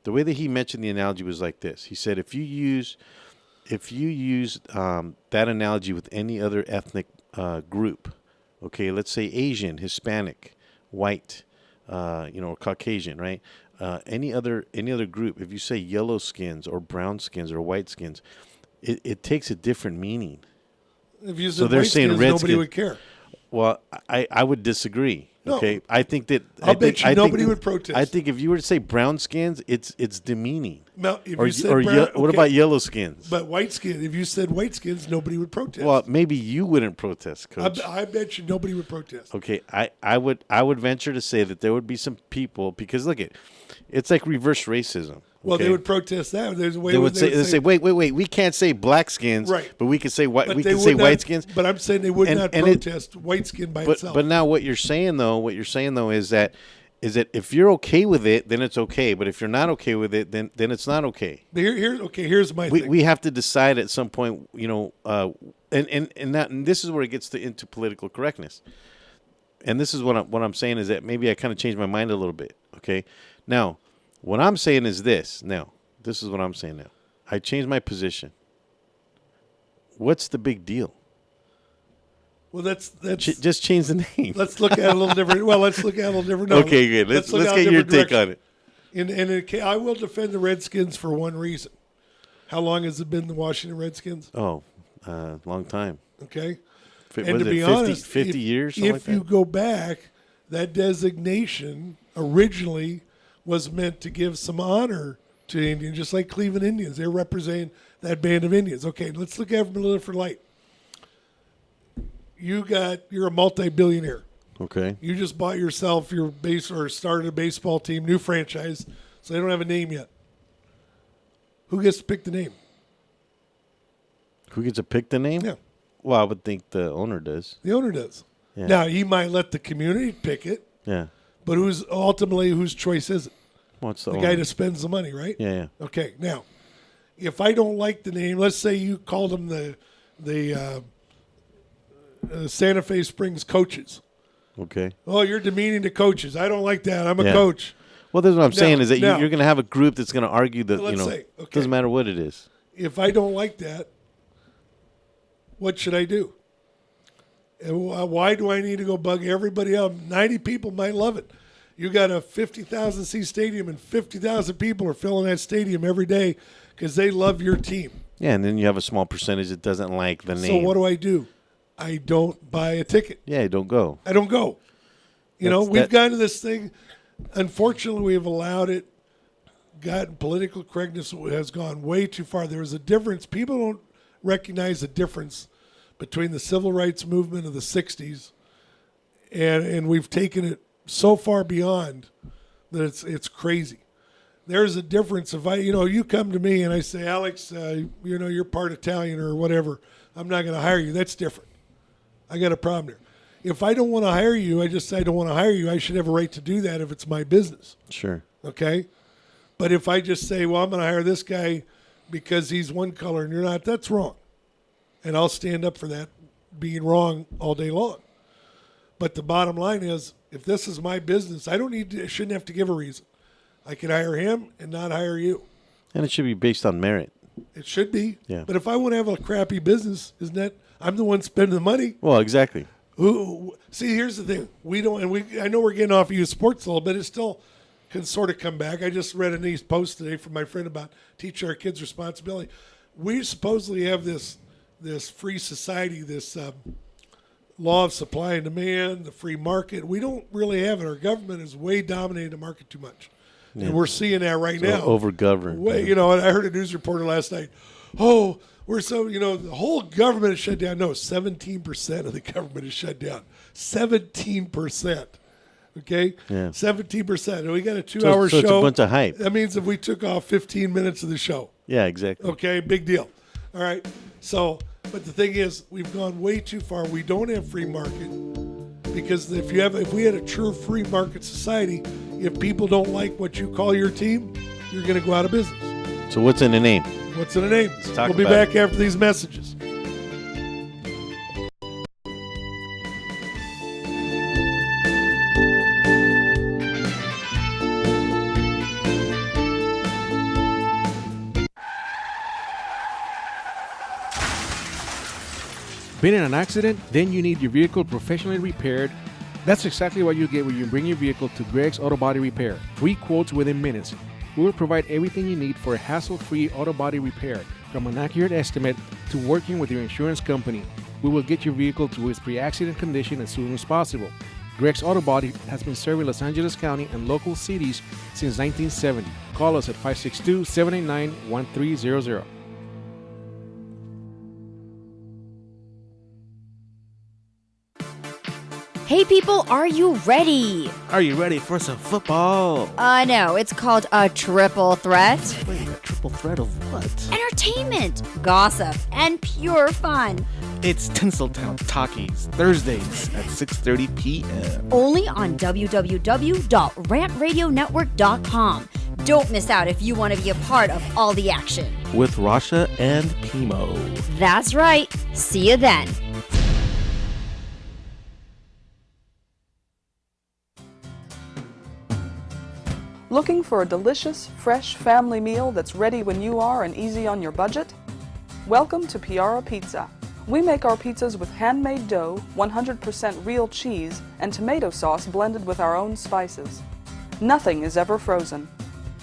The way that he mentioned the analogy was like this. He said, if you use that analogy with any other ethnic group, okay, let's say Asian, Hispanic, white, or Caucasian, right? Any other group, if you say yellow skins or brown skins or white skins, it takes a different meaning. If you said So they're White saying Skins, Redskins. nobody would care. Well, I would disagree. No. Okay, I think that I'll bet you nobody would protest. I think if you were to say brown skins, it's demeaning. No, if or you said or brown, what okay. about yellow skins? But white skin, if you said white skins, nobody would protest. Well, maybe you wouldn't protest, Coach. I bet you nobody would protest. Okay, I would venture to say that there would be some people, because look, it's like reverse racism. Well, okay? they would protest that. There's a way They would say, wait, we can't say black skins, Right. but we can say white. But We they can would say not- white skins. But I'm saying they would And- not and it- protest white skin by But itself. but now what you're saying though is that if you're okay with it, then it's okay. But if you're not okay with it, then it's not okay. But here's my thing. We have to decide at some point, and this is where it gets into political correctness. And this is what I'm saying is that maybe I kind of changed my mind a little bit. Okay, now what I'm saying is this. Now this is what I'm saying now. I changed my position. What's the big deal? Well, that's just change the name. Let's look at it a little different. Well, let's look at it a little different. No, Okay, good. Let's look at it get a your different take on direction. it. I will defend the Redskins for one reason. How long has it been the Washington Redskins? Oh, long time. Okay. Was And to it be 50, honest, 50 years, something if like you that? go back, that designation originally was meant to give some honor to Indians, just like Cleveland Indians. They're representing that band of Indians. Okay, let's look at it from a little different light. You're a multi-billionaire. Okay. You just bought yourself your base or started a baseball team, new franchise, so they don't have a name yet. Who gets to pick the name? Who gets to pick the name? Yeah. Well, I would think the owner does. The owner does. Yeah. Now, he might let the community pick it, Yeah. but whose choice is it? Well, it's The the guy owner. that spends the money, right? Yeah, yeah. Okay, now, if I don't like the name, let's say you called them the Santa Fe Springs Coaches. Okay. Oh, you're demeaning to coaches. I don't like that. I'm a Yeah. coach. Well, that's what I'm Now- saying is that now- you're going to have a group that's going to argue that, Let's say, okay. doesn't matter what it is. If I don't like that, what should I do? And why do I need to go bug everybody else? 90 people might love it. You got a 50,000 seat stadium, and 50,000 people are filling that stadium every day because they love your team. Yeah, and then you have a small percentage that doesn't like the name. So what do? I don't buy a ticket. Yeah, don't go. I don't go. That's- We've gotten to this thing. Unfortunately, we have allowed it. Political correctness has gone way too far. There is a difference. People don't recognize the difference between the civil rights movement of the 60s and we've taken it so far beyond that it's crazy. There's a difference. If you come to me and I say, Alex, you're part Italian or whatever, I'm not going to hire you. That's different. I got a problem there. If I don't want to hire you, I just say I don't want to hire you. I should have a right to do that if it's my business. Sure. Okay? But if I just say, well, I'm going to hire this guy because he's one color and you're not, that's wrong. And I'll stand up for that being wrong all day long. But the bottom line is, if this is my business, I shouldn't have to give a reason. I can hire him and not hire you. And it should be based on merit. It should be. Yeah. But if I want to have a crappy business, isn't that I'm the one spending the money? Well, exactly. See, here's the thing. I know we're getting off of youth sports a little bit. It still can sort of come back. I just read a nice post today from my friend about teaching our kids responsibility. We supposedly have this free society, this law of supply and demand, the free market. We don't really have it. Our government has way dominated the market too much. Yeah. And we're seeing that right So now. over-governed. And I heard a news reporter last night. Oh, the whole government is shut down. No, 17% of the government is shut down. 17%. Okay? Yeah. 17%. And we got a 2-hour so show. it's a bunch of hype. That means if we took off 15 minutes of the show. Yeah, exactly. Okay, big deal. All right. So, but the thing is, we've gone way too far. We don't have free market because if we had a true free market society, if people don't like what you call your team, you're going to go out of business. So what's in the name? What's in the name? talk We'll be about back after these messages. Been in an accident? Then you need your vehicle professionally repaired. That's exactly what you get when you bring your vehicle to Greg's Auto Body Repair. Free quotes within minutes. We will provide everything you need for a hassle-free auto body repair. from an accurate estimate to working with your insurance company. We will get your vehicle to its pre-accident condition as soon as possible. Greg's Auto Body has been serving Los Angeles County and local cities since 1970. Call us at 562-789-1300. Hey people, are you ready? Are you ready for some football? No, it's called a triple threat. Wait, a triple threat of what? Entertainment, gossip, and pure fun. It's Tinseltown Talkies, Thursdays at 6:30 p.m. Only on www.rantradionetwork.com. Don't miss out if you want to be a part of all the action. With Rasha and Pimo. That's right. See you then. Looking for a delicious, fresh family meal that's ready when you are and easy on your budget? Welcome to Piara Pizza. We make our pizzas with handmade dough, 100% real cheese, and tomato sauce blended with our own spices. Nothing is ever frozen.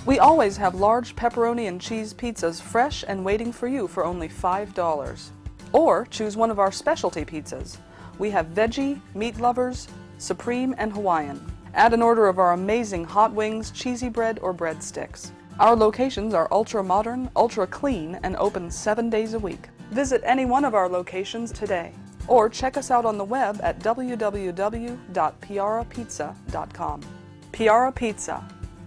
We always have large pepperoni and cheese pizzas fresh and waiting for you for only $5. Or choose one of our specialty pizzas. We have veggie, meat lovers, supreme, and Hawaiian. Add an order of our amazing hot wings, cheesy bread, or breadsticks. Our locations are ultra modern, ultra clean, and open 7 days a week. Visit any one of our locations today, or check us out on the web at www.piarapizza.com. Piara Pizza.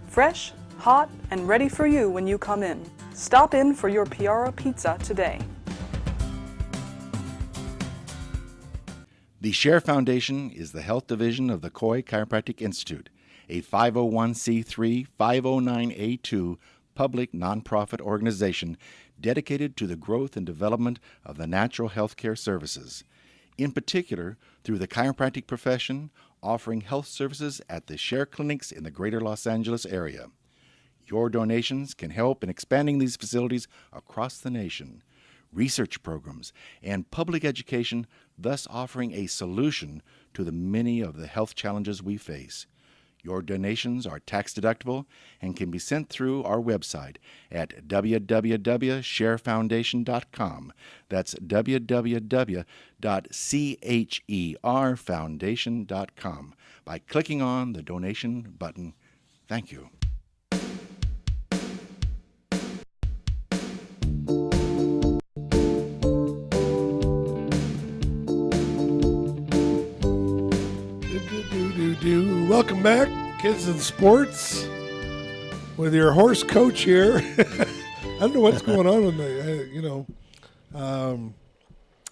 Fresh, hot, and ready for you when you come in. Stop in for your Piara Pizza today. The Share Foundation is the health division of the Coy Chiropractic Institute, a 501c3 509A2 public nonprofit organization dedicated to the growth and development of the natural health care services, in particular through the chiropractic profession, offering health services at the Share clinics in the greater Los Angeles area. Your donations can help in expanding these facilities across the nation, research programs, and public education, thus offering a solution to the many of the health challenges we face. Your donations are tax-deductible and can be sent through our website at www.sharefoundation.com. That's www.cherfoundation.com by clicking on the donation button. Thank you. Welcome back, Kids in Sports, with your horse coach here. I don't know what's going on with me.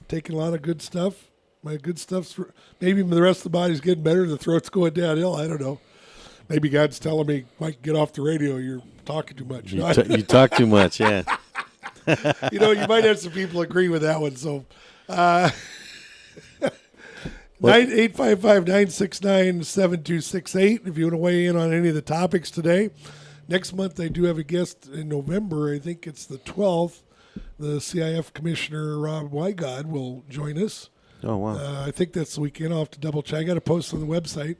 Taking a lot of good stuff. My good stuff's maybe the rest of the body's getting better. The throat's going downhill. I don't know. Maybe God's telling me, Mike, get off the radio. You're talking too much. You talk too much, yeah. You might have some people agree with that one. So. 855-969-7268 if you want to weigh in on any of the topics today. Next month, I do have a guest in November. I think it's the 12th. The CIF Commissioner, Rob Wygod, will join us. Oh, wow. I think that's the weekend. I'll have to double check. I got to post on the website.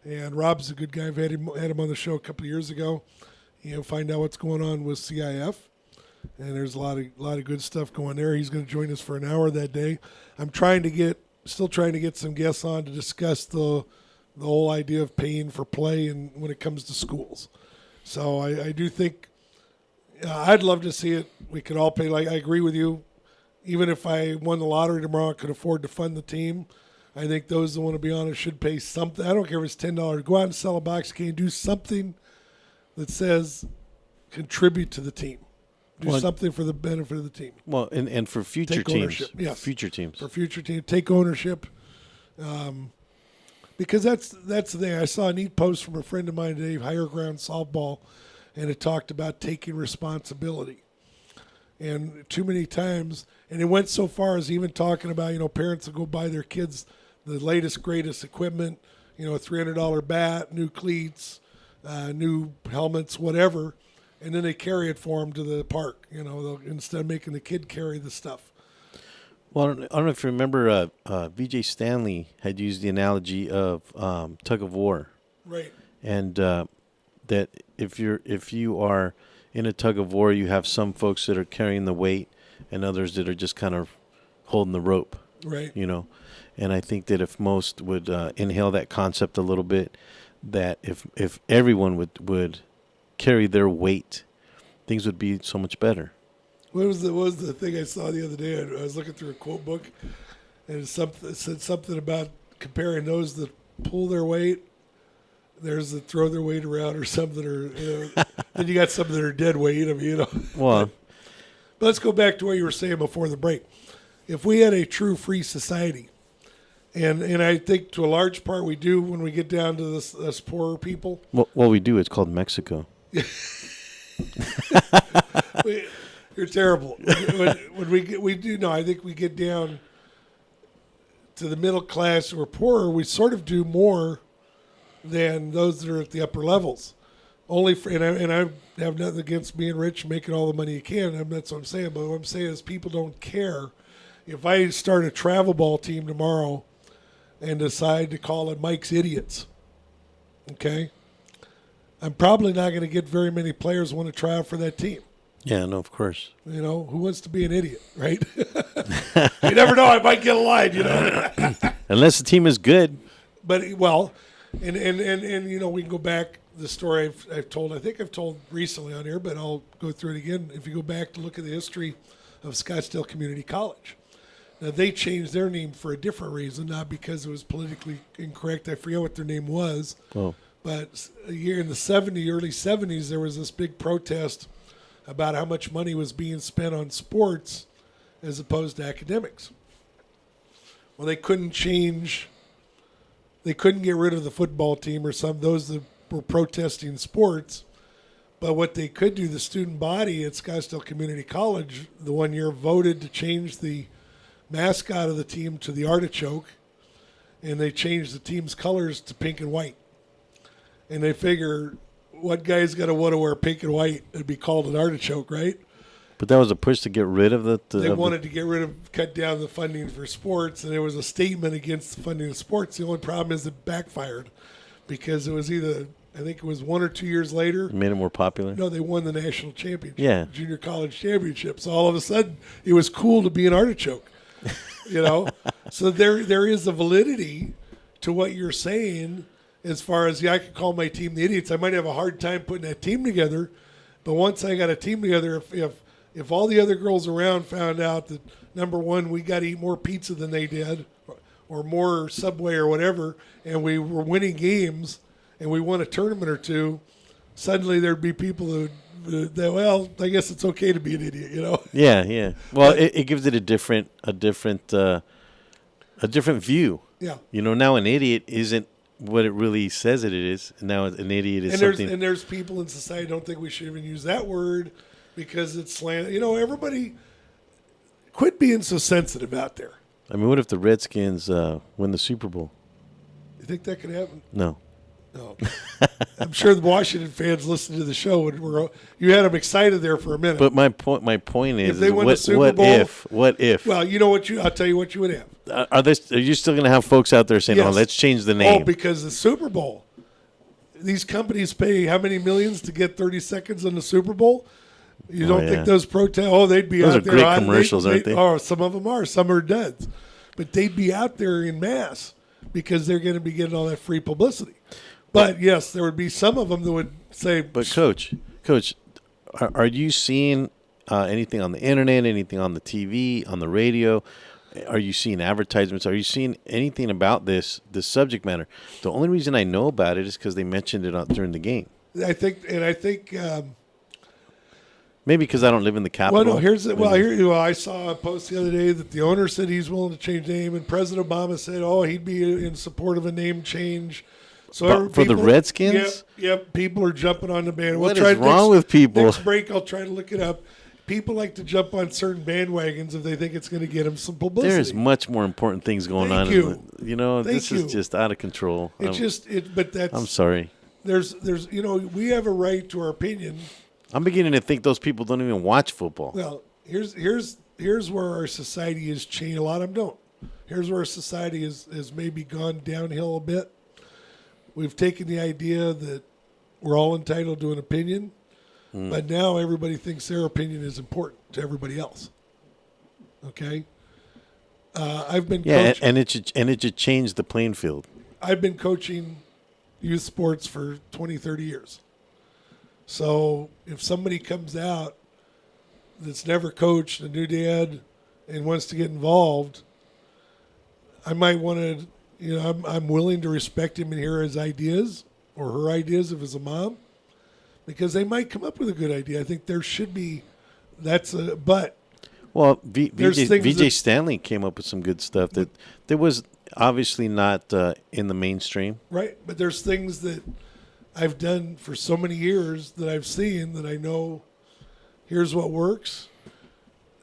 And Rob's a good guy. I've had him on the show a couple of years ago. Find out what's going on with CIF. And there's a lot of good stuff going there. He's going to join us for an hour that day. I'm still trying to get some guests on to discuss the whole idea of paying for play and when it comes to schools. So I do think I'd love to see it. We could all pay. Like I agree with you. Even if I won the lottery tomorrow, I could afford to fund the team. I think those that want to be on it should pay something. I don't care if it's $10. Go out and sell a box can. Do something that says contribute to the team. Do something for the benefit of the team. Well, and for future teams. Yes. Future teams. For future teams. Take ownership. Because that's the thing. I saw a neat post from a friend of mine today, Higher Ground Softball, and it talked about taking responsibility. And too many times, and it went so far as even talking about, parents will go buy their kids the latest, greatest equipment, a $300 bat, new cleats, new helmets, whatever. And then they carry it for them to the park, instead of making the kid carry the stuff. Well, I don't know if you remember, VJ Stanley had used the analogy of tug of war. Right. And that if you are in a tug of war, you have some folks that are carrying the weight and others that are just kind of holding the rope. Right. You know, and I think that if most would inhale that concept a little bit, that if everyone would carry their weight, things would be so much better. What was the thing I saw the other day? I was looking through a quote book, and it said something about comparing those that pull their weight. There's that throw their weight around or something, or then you got some that are dead weight. I mean, Well, but let's go back to what you were saying before the break. If we had a true free society, and I think to a large part we do when we get down to this poorer people. what we do, it's called Mexico. You're terrible. When we do no, I think we get down to the middle class or poorer, we sort of do more than those that are at the upper levels. Only for, and I have nothing against being rich, making all the money you can. That's what I'm saying. But what I'm saying is people don't care. If I start a travel ball team tomorrow and decide to call it Mike's Idiots, okay, I'm probably not going to get very many players want to try out for that team. Yeah, no, of course. You know, who wants to be an idiot, right? You never know. I might get a line, you know. Unless the team is good. But, well, and you know, we can go back. The story I've told, I think I've told recently on here, but I'll go through it again. If you go back to look at the history of Scottsdale Community College. Now, they changed their name for a different reason, not because it was politically incorrect. I forget what their name was. Oh. But a year in the early 70s, there was this big protest about how much money was being spent on sports as opposed to academics. Well, they couldn't get rid of the football team or those that were protesting sports. But what they could do, the student body at Scottsdale Community College, the one year voted to change the mascot of the team to the artichoke, and they changed the team's colors to pink and white. And they figure, what guy's going to want to wear pink and white and be called an artichoke, right? But that was a push to get rid of They wanted to cut down the funding for sports, and there was a statement against the funding of sports. The only problem is it backfired because it was either, I think it was 1 or 2 years later. It made it more popular? No, they won the national championship, yeah. Junior college championship. So all of a sudden, it was cool to be an artichoke, you know? So there is a validity to what you're saying. As far as, I could call my team the Idiots. I might have a hard time putting that team together, but once I got a team together, if all the other girls around found out that, number one, we got to eat more pizza than they did, or more Subway or whatever, and we were winning games, and we won a tournament or two, suddenly there'd be people who, well, I guess it's okay to be an idiot, you know? Yeah, yeah. Well, it gives it a different view. Yeah. You know, now an idiot isn't what it really says it is. Now an idiot is something. And there's people in society who don't think we should even use that word because it's slant. You know, everybody quit being so sensitive out there. I mean, what if the Redskins win the Super Bowl? You think that could happen? No. No. I'm sure the Washington fans listening to the show you had them excited there for a minute. But my point is, if they win the Super Bowl, what if? Well, you know what I'll tell you what you would have. Are you still going to have folks out there saying, yes. "Oh, let's change the name"? Oh, because the Super Bowl. These companies pay how many millions to get 30 seconds on the Super Bowl? You don't think those protests? Oh, they'd be those out there. Those are great commercials, aren't they? Oh, some of them are. Some are duds. But they'd be out there in mass because they're going to be getting all that free publicity. But, yes, there would be some of them that would say. But, Coach, are you seeing anything on the internet, anything on the TV, on the radio? Are you seeing advertisements? Are you seeing anything about this subject matter? The only reason I know about it is because they mentioned it during the game. I think maybe because I don't live in the capital. Well, I saw a post the other day that the owner said he's willing to change the name, and President Obama said, he'd be in support of a name change. So for the Redskins? Yep, people are jumping on the bandwagon. What is wrong with people? Next break, I'll try to look it up. People like to jump on certain bandwagons if they think it's going to get them some publicity. There's much more important things going on. This is just out of control. But that's. I'm sorry. There's, we have a right to our opinion. I'm beginning to think those people don't even watch football. Well, here's where our society has changed. A lot of them don't. Here's where our society has maybe gone downhill a bit. We've taken the idea that we're all entitled to an opinion, But now everybody thinks their opinion is important to everybody else. Okay? I've been coaching. and it should change the playing field. I've been coaching youth sports for 20, 30 years. So if somebody comes out that's never coached, a new dad, and wants to get involved, I might want to, I'm willing to respect him and hear his ideas or her ideas if it's a mom, because they might come up with a good idea. I think there should be, but. Well, VJ Stanley came up with some good stuff that was obviously not in the mainstream. Right, but there's things that I've done for so many years that I've seen that I know here's what works,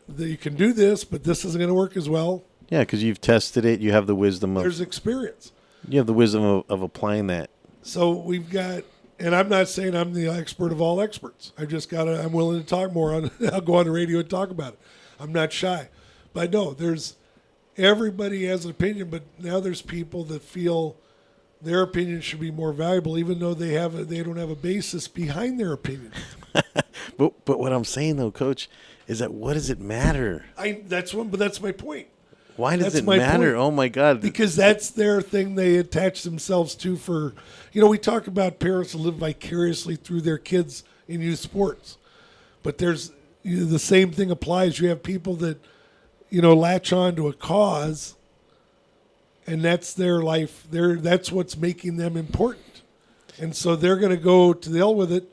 that you can do this, but this isn't going to work as well. Yeah, because you've tested it. You have the wisdom of... There's experience. You have the wisdom of applying that. So we've got... And I'm not saying I'm the expert of all experts. I'm willing to talk more on... I'll go on the radio and talk about it. I'm not shy. But no, everybody has an opinion, but now there's people that feel their opinion should be more valuable, even though they don't have a basis behind their opinion. But what I'm saying though, Coach, is that what does it matter? That's my point. Why does it matter? Point. Oh my God! Because that's their thing they attach themselves to. For we talk about parents who live vicariously through their kids in youth sports, but there's the same thing applies. You have people that latch on to a cause, and that's their life. That's what's making them important, and so they're going to go to the hell with it.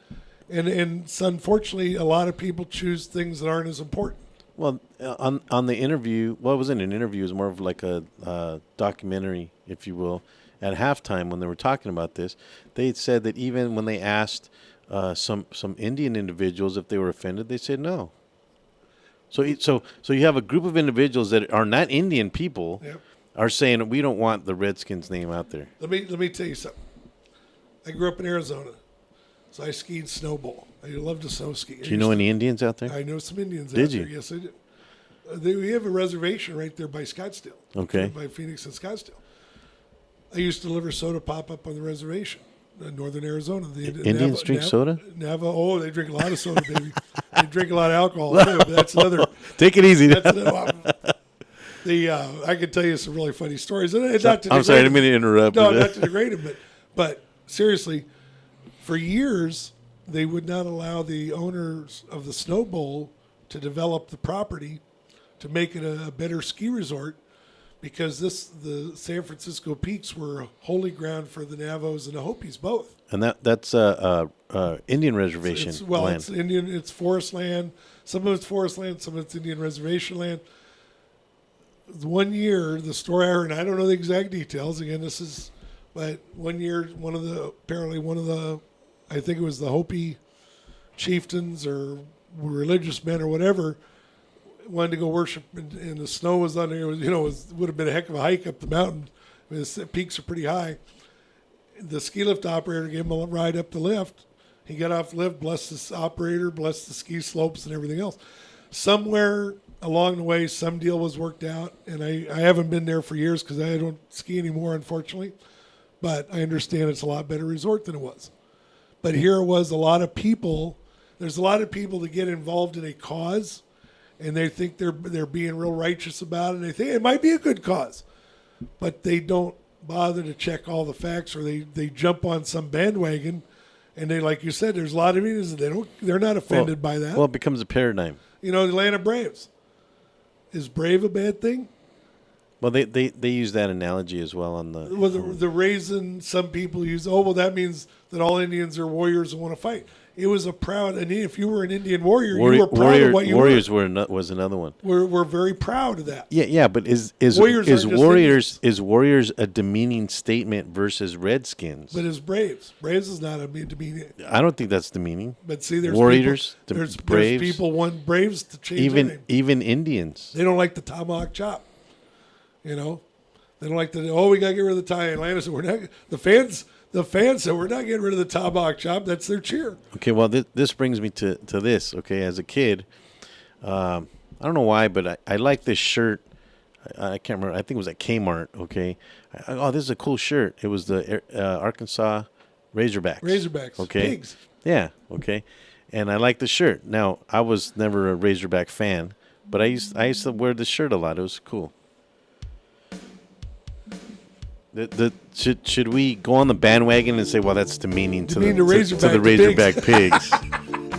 And so unfortunately, a lot of people choose things that aren't as important. Well, on the interview, well, it wasn't an interview. It was more of like a documentary, if you will. At halftime, when they were talking about this, they had said that even when they asked some Indian individuals if they were offended, they said no. So you have a group of individuals that are not Indian people are saying we don't want the Redskins name out there. Let me tell you something. I grew up in Arizona. So I skied snowball. I love to snow ski. Do you know any Indians out there? I know some Indians out there. Did you? Yes, I did. We have a reservation right there by Scottsdale. Okay. By Phoenix and Scottsdale. I used to deliver soda pop-up on the reservation in northern Arizona. Indians drink soda? Oh, they drink a lot of soda, baby. They drink a lot of alcohol, too. But that's another... Take it easy. I can tell you some really funny stories. I'm sorry, I didn't mean to interrupt. No, not to degrade them, but seriously... For years, they would not allow the owners of the Snow Bowl to develop the property to make it a better ski resort, because the San Francisco Peaks were a holy ground for the Navajos and the Hopis both. And that's Indian reservation land. It's Indian. It's forest land. Some of it's forest land. Some of it's Indian reservation land. One year, the story I heard, and I don't know the exact details. Again, but one year, one of the I think it was the Hopi chieftains or religious men or whatever, wanted to go worship, and the snow was on there. Would have been a heck of a hike up the mountain. I mean, the peaks are pretty high. The ski lift operator gave him a ride up the lift. He got off the lift, blessed the operator, blessed the ski slopes and everything else. Somewhere along the way, some deal was worked out, and I haven't been there for years because I don't ski anymore, unfortunately. But I understand it's a lot better resort than it was. But here was there's a lot of people that get involved in a cause, and they think they're being real righteous about it, and they think it might be a good cause, but they don't bother to check all the facts, or they jump on some bandwagon, and they, like you said, there's a lot of Indians that they're not offended by that. Well, it becomes a paradigm. The Atlanta Braves. Is brave a bad thing? Well, they use that analogy as well on the... Well, the reason some people use, that means that all Indians are warriors and want to fight. It was a proud, and if you were an Indian warrior, you were proud of what you warriors were. Was another one. We're very proud of that. Yeah, but is warriors a demeaning statement versus Redskins? But is Braves is not a demeaning. I don't think that's demeaning. But see, there's warriors, people, there's Braves, people want Braves to change their name. Even Indians. They don't like the tomahawk chop. They don't like we got to get rid of the tie. Atlanta said we're not. The fans said we're not getting rid of the tomahawk chop. That's their cheer. Okay, well, this brings me to this. Okay, as a kid, I don't know why, but I like this shirt. I can't remember. I think it was at Kmart. Okay, this is a cool shirt. It was the Arkansas Razorbacks. Razorbacks. Okay. Pigs. Yeah. Okay. And I like the shirt. Now, I was never a Razorback fan, but I used to wear the shirt a lot. It was cool. Should we go on the bandwagon and say, well, that's demeaning to the Razorback pigs?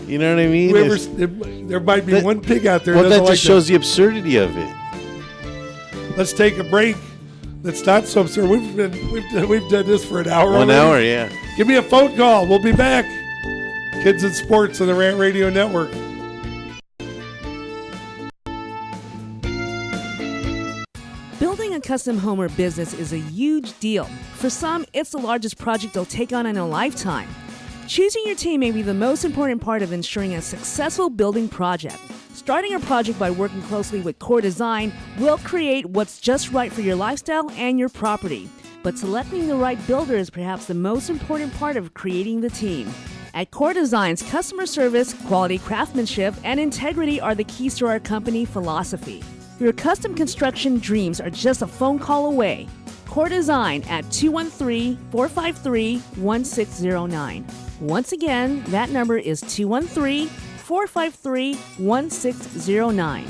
You know what I mean? There might be one pig out there. Well, that like just shows the absurdity of it. Let's take a break. That's not so absurd. We've done this for an hour. 1 already. hour, yeah. Give me a phone call. We'll be back. Kids and Sports on the Rant Radio Network. Building a custom home or business is a huge deal. For some, it's the largest project they'll take on in a lifetime. Choosing your team may be the most important part of ensuring a successful building project. Starting a project by working closely with Core Design will create what's just right for your lifestyle and your property. But selecting the right builder is perhaps the most important part of creating the team. At Core Design's, customer service, quality craftsmanship, and integrity are the keys to our company philosophy. Your custom construction dreams are just a phone call away. Core Design at 213-453-1609. Once again, that number is 213-453-1609.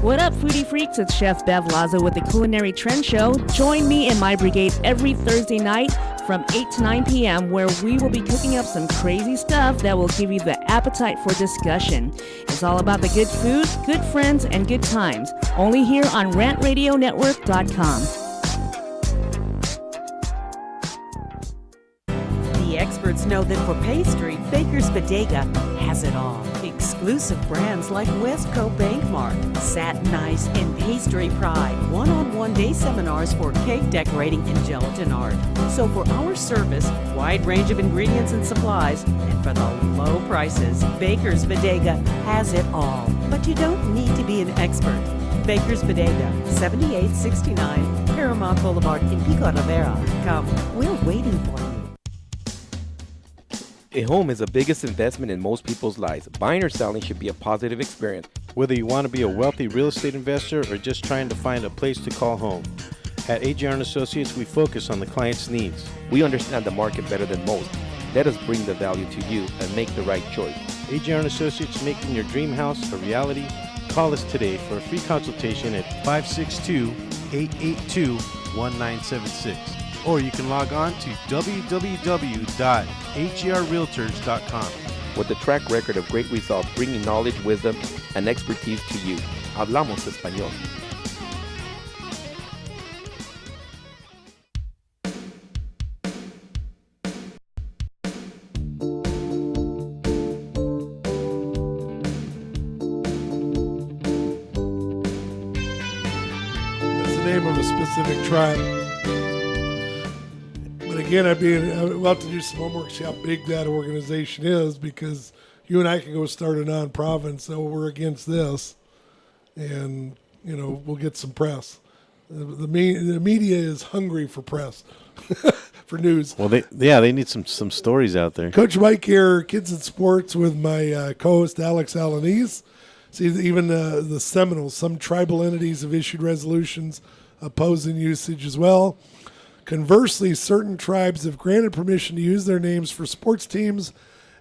What up, foodie freaks? It's Chef Bev Lazo with the Culinary Trend Show. Join me and my brigade every Thursday night from 8 to 9 p.m. where we will be cooking up some crazy stuff that will give you the appetite for discussion. It's all about the good food, good friends, and good times. Only here on RantRadioNetwork.com. The experts know that for pastry, Baker's Bodega has it all. Exclusive brands like Westco Bankmark, Satin Ice, and Pastry Pride. One-on-one day seminars for cake decorating and gelatin art. So for our service, wide range of ingredients and supplies, and for the low prices, Baker's Bodega has it all. But you don't need to be an expert. Baker's Bodega, 7869 Paramount Boulevard in Pico Rivera. Come, we're waiting for you. A home is the biggest investment in most people's lives. Buying or selling should be a positive experience. Whether you want to be a wealthy real estate investor or just trying to find a place to call home. At AJR & Associates, we focus on the client's needs. We understand the market better than most. Let us bring the value to you and make the right choice. AJR & Associates, making your dream house a reality. Call us today for a free consultation at 562-882-1976. Or you can log on to www.agrrealtors.com. With a track record of great results, bringing knowledge, wisdom, and expertise to you. Hablamos Español. That's the name of a specific tribe. But again, we'll have to do some homework, see how big that organization is, because you and I can go start a non-profit, so we're against this, and we'll get some press. The media is hungry for press, for news. Well, they need some stories out there. Coach Mike here, Kids and Sports, with my co-host Alex Alanese. See, even the Seminoles, some tribal entities have issued resolutions opposing usage as well. Conversely, certain tribes have granted permission to use their names for sports teams,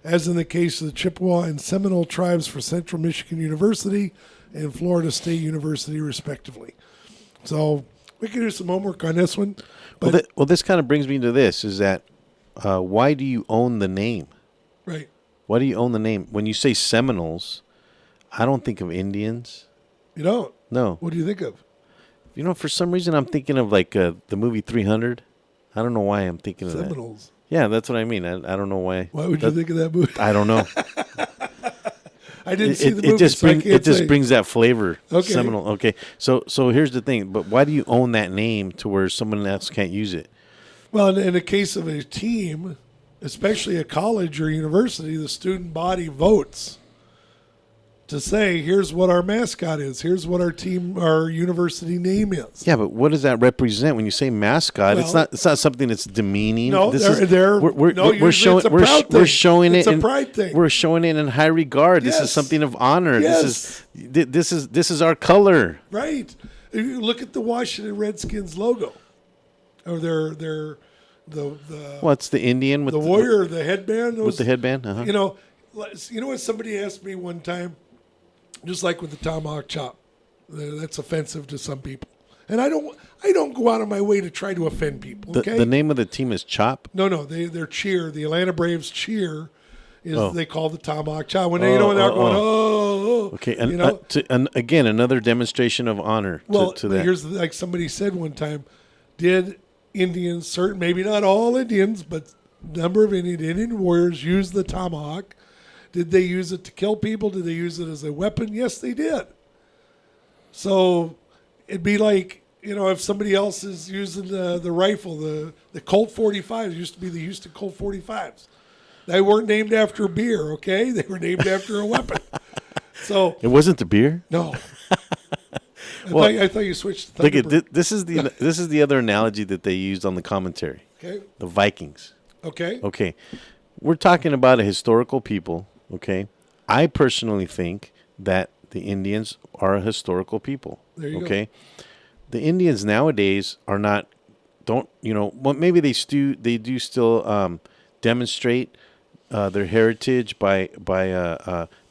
as in the case of the Chippewa and Seminole tribes for Central Michigan University and Florida State University, respectively. So we can do some homework on this one. But Well, this kind of brings me to this, is that why do you own the name? Right. Why do you own the name? When you say Seminoles, I don't think of Indians. You don't? No. What do you think of? For some reason, I'm thinking of like the movie 300. I don't know why I'm thinking of Seminoles. that. Yeah, that's what I mean. I don't know why. Why would you think of that movie? I don't know. I didn't see the movie. It just brings that flavor. Okay. Seminole. Okay. So here's the thing. But why do you own that name to where someone else can't use it? Well, in the case of a team, especially a college or university, the student body votes to say, here's what our mascot is. Here's what our university name is. Yeah, but what does that represent when you say mascot? Well, it's not something that's demeaning. No, we're showing it's a pride thing. We're showing it in high regard. Yes. This is something of honor. Yes. This is our color. Right. If you look at the Washington Redskins logo, or their What's the Indian with the warrior, the headband? With the headband? Uh-huh. You know what somebody asked me one time, just like with the tomahawk chop, that's offensive to some people. And I don't go out of my way to try to offend people. Okay. The name of the team is Chop? No, their cheer, the Atlanta Braves cheer, is they call the tomahawk chop when they're going, oh. Okay, and again, another demonstration of honor to that. Here's like somebody said one time, did Indians, maybe not all Indians, but a number of Indian warriors use the tomahawk? Did they use it to kill people? Did they use it as a weapon? Yes, they did. So it'd be like, if somebody else is using the rifle, the Colt 45s used to be the Houston Colt 45s. They weren't named after a beer, okay? They were named after a weapon. So it wasn't the beer? No. I thought you switched to Thunderbird. Look, this is the other analogy that they used on the commentary. Okay. The Vikings. Okay. Okay. We're talking about a historical people, okay? I personally think that the Indians are a historical people. There you go. The Indians nowadays are not. Maybe they do still demonstrate their heritage by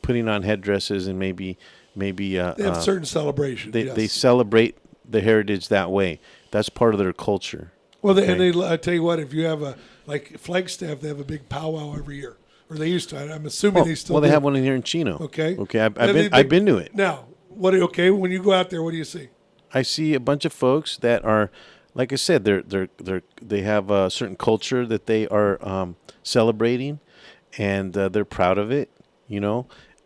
putting on headdresses and maybe they have certain celebrations. They celebrate the heritage that way. That's part of their culture. Well, I tell you what, if you have like Flagstaff, they have a big powwow every year. Or they used to. I'm assuming they still do. They have one in here in Chino. Okay. Okay, I've been to it. Now, when you go out there, what do you see? I see a bunch of folks that are, like I said, they have a certain culture that they are celebrating, and they're proud of it.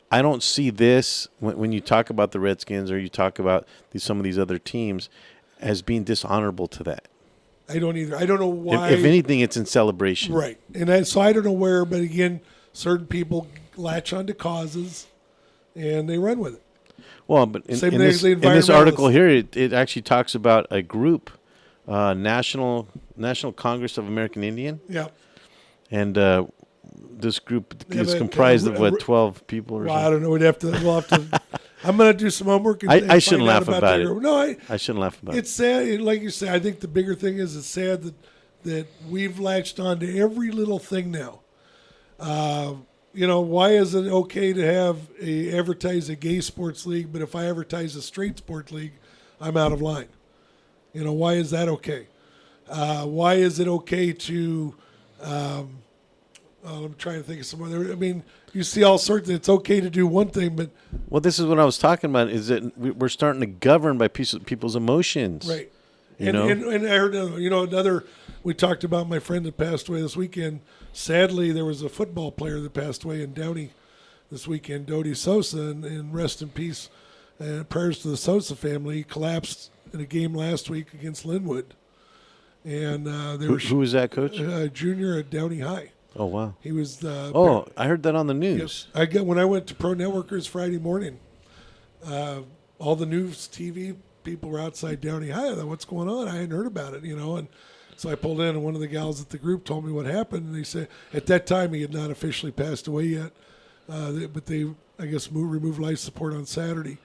I don't see this when you talk about the Redskins or you talk about some of these other teams as being dishonorable to that. I don't either. I don't know why. If anything, it's in celebration. Right. And so I don't know where, but again, certain people latch onto causes and they run with it. Well, but in this article here, it actually talks about a group, National Congress of American Indian. Yeah. And this group is comprised of 12 people or something? I don't know. We'll have to. I'm going to do some homework. And I shouldn't laugh about it. No, I shouldn't laugh about it. It's sad. Like you say, I think the bigger thing is it's sad that we've latched on to every little thing now. Why is it okay to advertise a gay sports league, but if I advertise a straight sports league, I'm out of line? Why is that okay? Why is it okay to? I'm trying to think of some other. I mean, you see all sorts. It's okay to do one thing, but this is what I was talking about. Is that we're starting to govern by people's emotions, right? And I heard another. We talked about my friend that passed away this weekend. Sadly, there was a football player that passed away in Downey this weekend, Dodi Sosa, and rest in peace. Prayers to the Sosa family. He collapsed in a game last week against Linwood, and who was that coach? Junior at Downey High. Oh wow! He was. I heard that on the news. Yes. When I went to Pro Networkers Friday morning, all the news TV people were outside Downey High. I thought, what's going on? I hadn't heard about it, and so I pulled in, and one of the gals at the group told me what happened. And they said at that time he had not officially passed away yet, but they, I guess, removed life support on Saturday.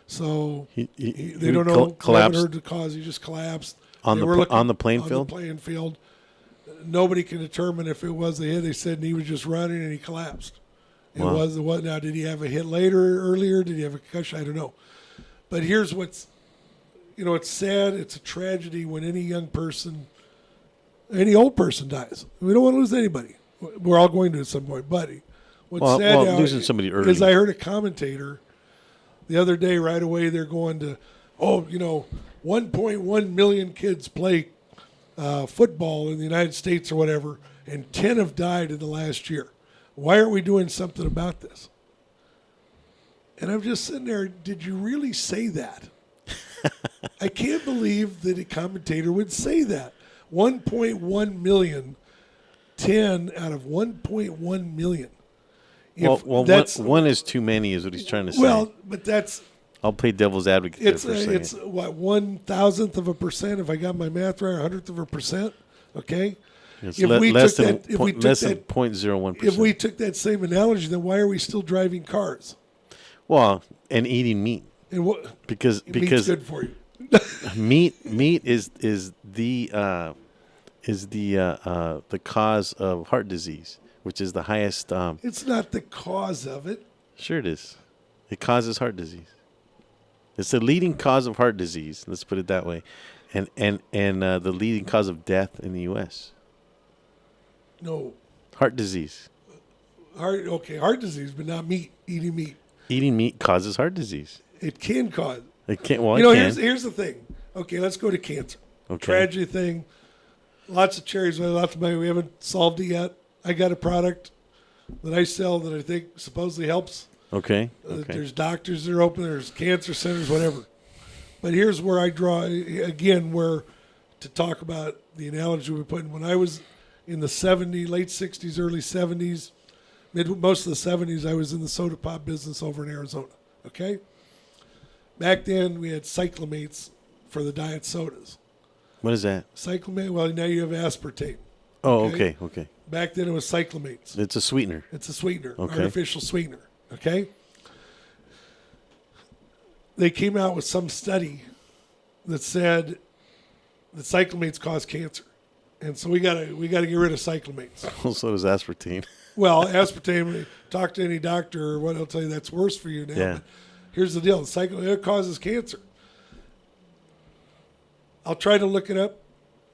So they don't know. Collapsed. I haven't heard the cause. He just collapsed on the playing field. On the playing field. Nobody can determine if it was the hit. They said he was just running and he collapsed. It was what? Now, did he have a hit earlier? Did he have a concussion? I don't know. But here's what's, it's sad. It's a tragedy when any young person, any old person dies. We don't want to lose anybody. We're all going to at some point. But what's sad now losing somebody early is I heard a commentator the other day. Right away, they're going to, 1.1 million kids play football in the United States or whatever, and 10 have died in the last year. Why aren't we doing something about this? And I'm just sitting there, did you really say that? I can't believe that a commentator would say that. 1.1 million, 10 out of 1.1 million. One is too many is what he's trying to say. Well, but that's... I'll play devil's advocate there for a second. It's what, 1,000th%, if I got my math right, 100th%, okay? It's less than 0.01%. If we took that same analogy, then why are we still driving cars? Well, and eating meat. And what? Because meat's good for you. meat is the the cause of heart disease, which is the highest. It's not the cause of it. Sure, it is. It causes heart disease. It's the leading cause of heart disease. Let's put it that way, and the leading cause of death in the U.S. No. Heart disease. Heart disease, but not meat. Eating meat. Eating meat causes heart disease. It can cause. It can't. Well, you know, it can. here's the thing. Okay, let's go to cancer. Okay. Tragedy thing. Lots of cherries, lots of money. We haven't solved it yet. I got a product that I sell that I think supposedly helps. Okay. There's doctors that are open. There's cancer centers, whatever. But here's where I draw again, where to talk about the analogy we put in. When I was in the late 60s, early 70s, most of the 70s, I was in the soda pop business over in Arizona. Okay. Back then, we had cyclamates for the diet sodas. What is that? Cyclamate. Well, now you have aspartame. Oh, okay. Back then, it was cyclamates. It's a sweetener. It's a sweetener, Okay. artificial sweetener. Okay. They came out with some study that said that cyclamates cause cancer, and so we gotta get rid of cyclamates. So does aspartame. Well, aspartame. Talk to any doctor, or what they'll tell you that's worse for you now. Yeah. But here's the deal: it causes cancer. I'll try to look it up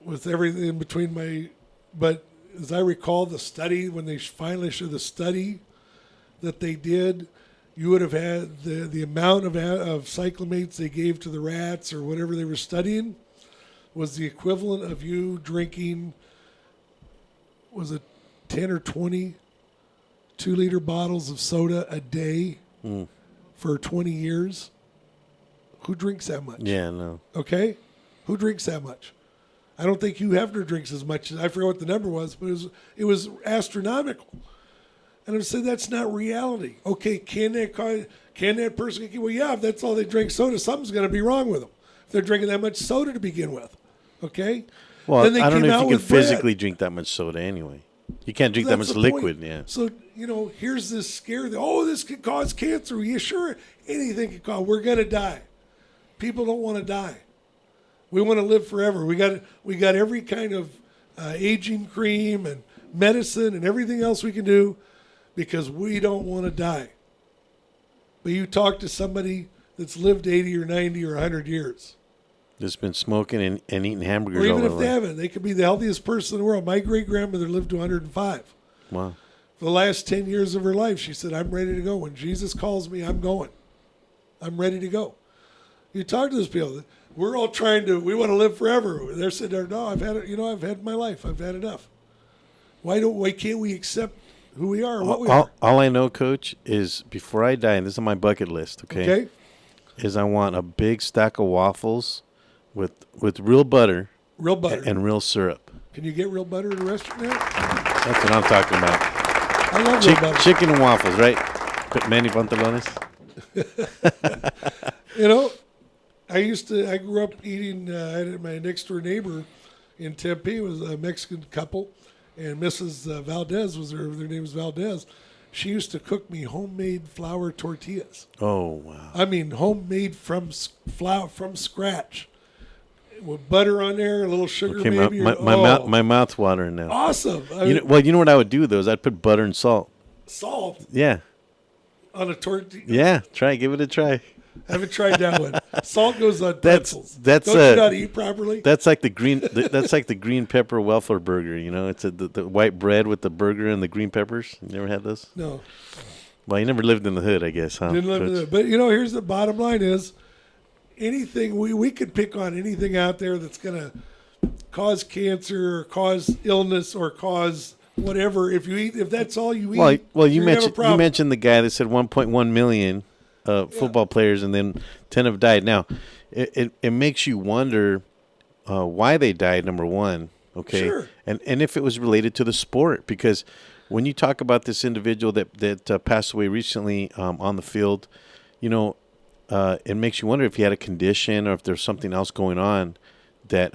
with everything in between but as I recall the study, when they finally showed the study that they did, you would have had the amount of cyclamates they gave to the rats or whatever they were studying was the equivalent of you drinking, was it 10 or 20 2-liter bottles of soda a day for 20 years? Who drinks that much? Yeah, no. Okay? Who drinks that much? I don't think Hugh Hefner drinks as much. I forget what the number was, but it was astronomical. And I'm saying that's not reality. Okay, can that person? Well, yeah, if that's all they drink soda, something's going to be wrong with them. If they're drinking that much soda to begin with, okay. Well, then they I don't came know if out you can with bread. physically drink that much soda anyway. You can't drink that That's much the liquid. point. Yeah. So here's this scare. This could cause cancer. Yeah, sure, anything could cause. We're going to die. People don't want to die. We want to live forever. We got every kind of aging cream and medicine and everything else we can do because we don't want to die. But you talk to somebody that's lived 80 or 90 or 100 years. Just been smoking and eating hamburgers Or even all if their they life. haven't, they could be the healthiest person in the world. My great-grandmother lived to 105. Wow. For the last 10 years of her life, she said, I'm ready to go. When Jesus calls me, I'm going. I'm ready to go. You talk to those people. We're all we want to live forever. They're sitting there, no, I've had it. I've had my life. I've had enough. Why can't we accept who we are, what we are? All I know, Coach, is before I die, and this is on my bucket list, okay? Is I want a big stack of waffles with real butter. Real butter. And real syrup. Can you get real butter at a restaurant now? That's what I'm talking about. I love real butter. Chicken and waffles, right? Manny pantalones. I grew up eating, my next door neighbor in Tempe was a Mexican couple, and Mrs. Valdez their name was Valdez. She used to cook me homemade flour tortillas. Oh, wow. I mean, homemade from scratch. With butter on there, a little sugar Okay, maybe. my mouth's watering now. Awesome. You know what I would do, though, is I'd put butter and salt. Salt? Yeah. On a tortilla? Yeah, give it a try. I haven't tried that one. Salt goes on pretzels. Don't you know how to eat properly? That's like the green pepper welfare burger. It's the white bread with the burger and the green peppers. You never had those? No. Well, you never lived in the hood, I guess, huh? Didn't live in the hood. But here's the bottom line: is anything we could pick on anything out there that's going to cause cancer or cause illness or cause whatever. If that's all you eat, well, you you mentioned the guy that said 1.1 million. Football players, and then 10 have died. Now, it makes you wonder why they died, number one, okay? Sure. And if it was related to the sport, because when you talk about this individual that passed away recently on the field, it makes you wonder if he had a condition or if there's something else going on that,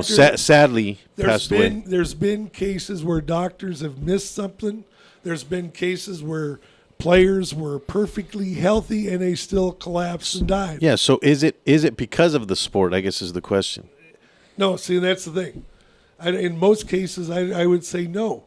sadly passed away. There's been cases where doctors have missed something. There's been cases where players were perfectly healthy and they still collapsed and died. Yeah, so is it because of the sport, I guess is the question. No, see, that's the thing. In most cases, I would say no.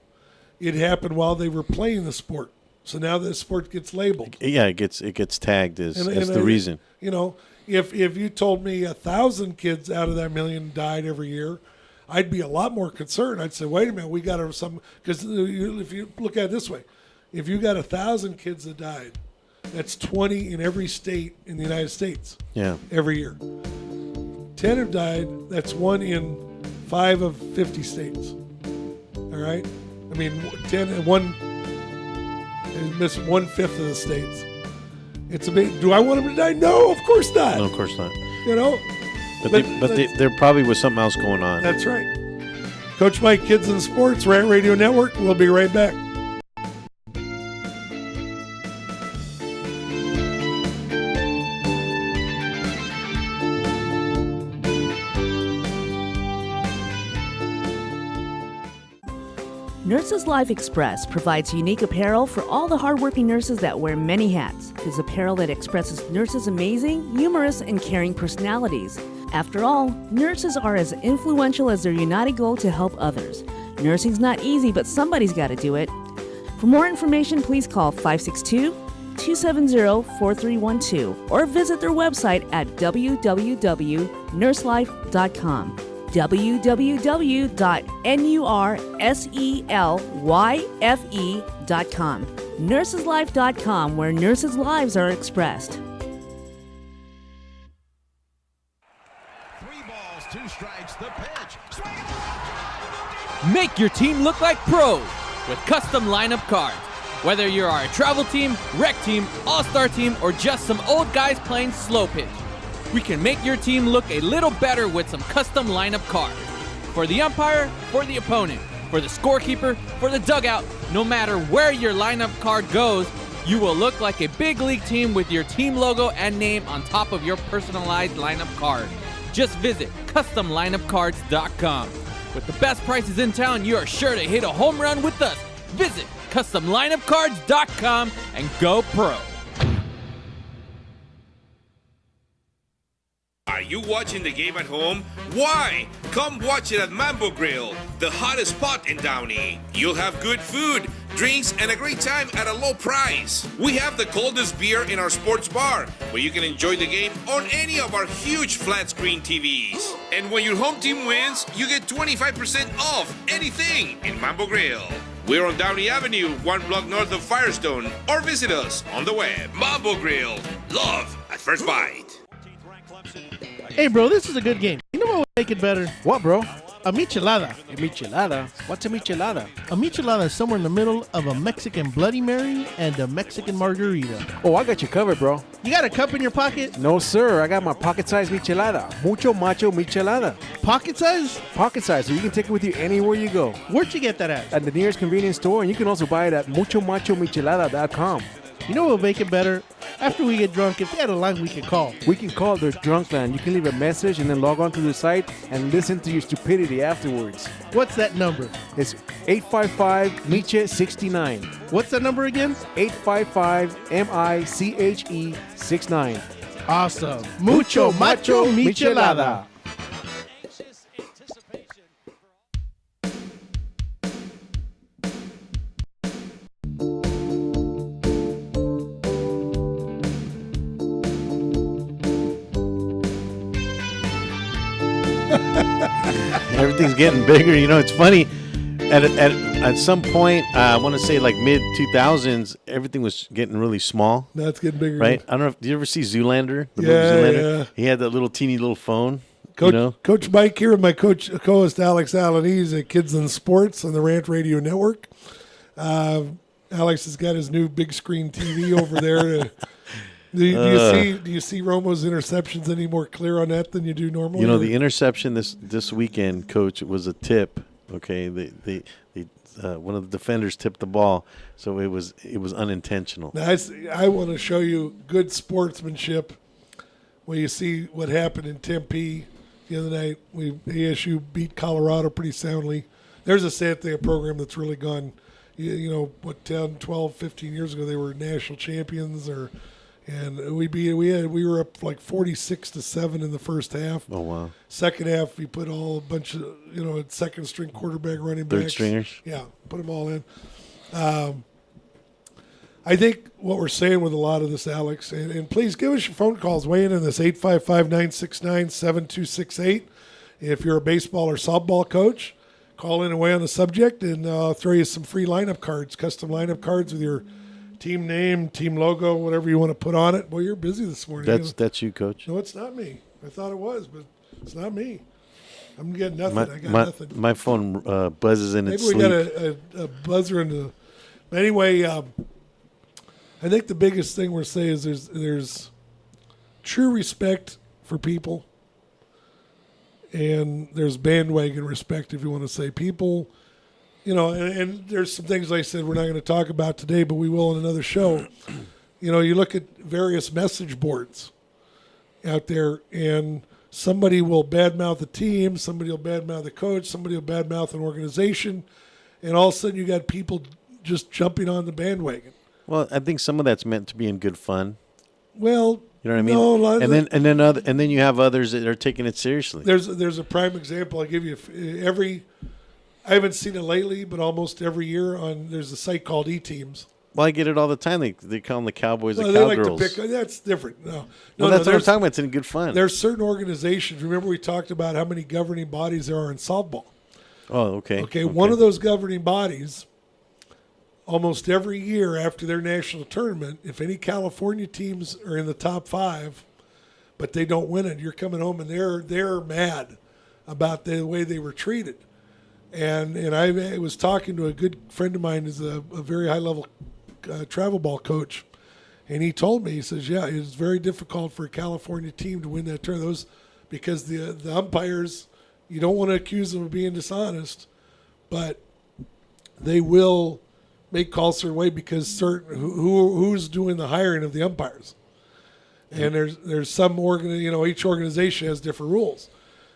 It happened while they were playing the sport. So now the sport gets labeled. Yeah, it gets tagged as the reason. You know, if you told me 1,000 kids out of that million died every year, I'd be a lot more concerned. I'd say, wait a minute, we got some, because if you look at it this way, if you got 1,000 kids that died, that's 20 in every state in the United States. Yeah. Every year. 10 have died. That's 1 in 5 of 50 states. All right. I mean, 10 and 1. Miss 1/5 of the states. It's a big. Do I want them to die? No, of course not. No, of course not. You know. But there probably was something else going on. That's right. Coach Mike, Kidz and Sports, Rant Radio Network. We'll be right back. Nurses Life Express provides unique apparel for all the hardworking nurses that wear many hats. It's apparel that expresses nurses' amazing, humorous, and caring personalities. After all, nurses are as influential as their united goal to help others. Nursing's not easy, but somebody's got to do it. For more information, please call 562-270-4312 or visit their website at www.nurselife.com. www.nurselyfe.com. Nurseslife.com, where nurses' lives are expressed. 3 balls, 2 strikes, the pitch. Make your team look like pros with custom lineup cards. Whether you are a travel team, rec team, all-star team, or just some old guys playing slow pitch, we can make your team look a little better with some custom lineup cards. For the umpire, for the opponent, for the scorekeeper, for the dugout, no matter where your lineup card goes, you will look like a big league team with your team logo and name on top of your personalized lineup card. Just visit CustomLineupCards.com. With the best prices in town, you are sure to hit a home run with us. Visit CustomLineupCards.com and go pro. Are you watching the game at home? Why? Come watch it at Mambo Grill, the hottest spot in Downey. You'll have good food, drinks, and a great time at a low price. We have the coldest beer in our sports bar, where you can enjoy the game on any of our huge flat screen TVs. And when your home team wins, you get 25% off anything in Mambo Grill. We're on Downey Avenue, 1 block north of Firestone, or visit us on the web. Mambo Grill, love at first bite. Hey, bro, this is a good game. You know what would make it better? What, bro? A michelada. A michelada? What's a michelada? A michelada is somewhere in the middle of a Mexican Bloody Mary and a Mexican margarita. Oh, I got you covered, bro. You got a cup in your pocket? No, sir. I got my pocket-sized michelada. Mucho macho michelada. Pocket size? Pocket size, so you can take it with you anywhere you go. Where'd you get that at? At the nearest convenience store, and you can also buy it at muchomachomichelada.com. You know what will make it better? After we get drunk, if they had a line we could call. We can call their drunk line. You can leave a message and then log on to the site and listen to your stupidity afterwards. What's that number? It's 855-MICHE-69. What's that number again? 855-MICHE-69. Awesome. Mucho macho michelada. Everything's getting bigger. You know, it's funny. At some point, I want to say like mid 2000s, everything was getting really small. Now it's getting bigger, right? I don't know. Do you ever see Zoolander? The Yeah, movie Zoolander? yeah. He had that little teeny little phone. Coach, you know? Coach Mike here with my co-host Alex Alanese at Kidz and Sports on the Rant Radio Network. Alex has got his new big screen TV over there. Do you see Romo's interceptions any more clear on that than you do normally? You know, the interception this weekend, Coach, was a tip. Okay, one of the defenders tipped the ball, so it was unintentional. Now, I want to show you good sportsmanship when you see what happened in Tempe the other night. ASU beat Colorado pretty soundly. There's a Santhea program that's really gone, 10, 12, 15 years ago, they were national champions, or And we were up like 46-7 in the first half. Oh wow! Second half, we put a bunch of second string quarterback, running backs, third stringers. Yeah, put them all in. I think what we're saying with a lot of this, Alex, and please give us your phone calls. Weigh in on this 855-969-7268. If you're a baseball or softball coach, call in and weigh on the subject, and throw you some free lineup cards, custom lineup cards with your team name, team logo, whatever you want to put on it. Boy, you're busy this morning. That's you, Coach. No, it's not me. I thought it was, but it's not me. I'm getting nothing. I got nothing. My phone buzzes in its sleep. Maybe we got a buzzer in the. But anyway, I think the biggest thing we're saying is there's true respect for people, and there's bandwagon respect, if you want to say. People, and there's some things like I said we're not going to talk about today, but we will in another show. You look at various message boards out there, and somebody will badmouth a team, somebody will badmouth a coach, somebody will badmouth an organization, and all of a sudden you got people just jumping on the bandwagon. Well, I think some of that's meant to be in good fun. Well, you know what I mean. No, and then you have others that are taking it seriously. There's a prime example. I'll give you I haven't seen it lately, but almost every year there's a site called eTeams. Well, I get it all the time. They call them the Cowboys, the they Cowgirls. like to pick. That's different. No, that's what I'm talking about. It's in good fun. There's certain organizations. Remember, we talked about how many governing bodies there are in softball. Oh, okay. Okay, one of those governing bodies. Almost every year after their national tournament, if any California teams are in the top 5, but they don't win it, you're coming home and they're mad about the way they were treated. And I was talking to a good friend of mine who's a very high level travel ball coach, and he told me, he says, yeah, it's very difficult for a California team to win that tournament because the umpires, you don't want to accuse them of being dishonest, but they will make calls a certain way because who's doing the hiring of the umpires, and there's some each organization has different rules.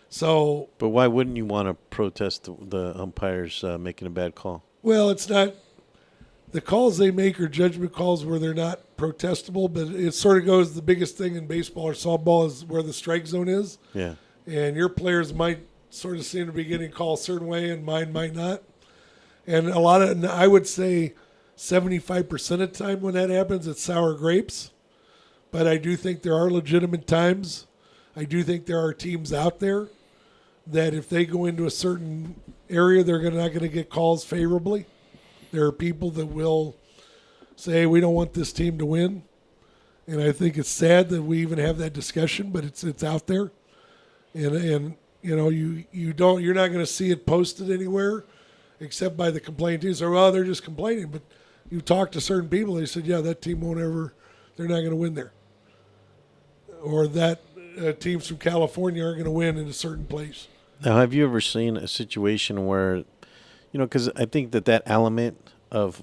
So, but why wouldn't you want to protest the umpires making a bad call? Well, it's not the calls they make are judgment calls where they're not protestable, but it sort of goes the biggest thing in baseball or softball is where the strike zone is. Yeah, and your players might sort of seem to be getting called a certain way, and mine might not. And I would say 75% of the time when that happens, it's sour grapes. But I do think there are legitimate times. I do think there are teams out there that if they go into a certain area, they're not going to get calls favorably. There are people that will say, we don't want this team to win. And I think it's sad that we even have that discussion, but it's out there. And you're not going to see it posted anywhere. Except by the complaintees, or well, they're just complaining. But you talk to certain people, they said, yeah, that team they're not going to win there. Or that teams from California aren't going to win in a certain place. Now, have you ever seen a situation where, because I think that element of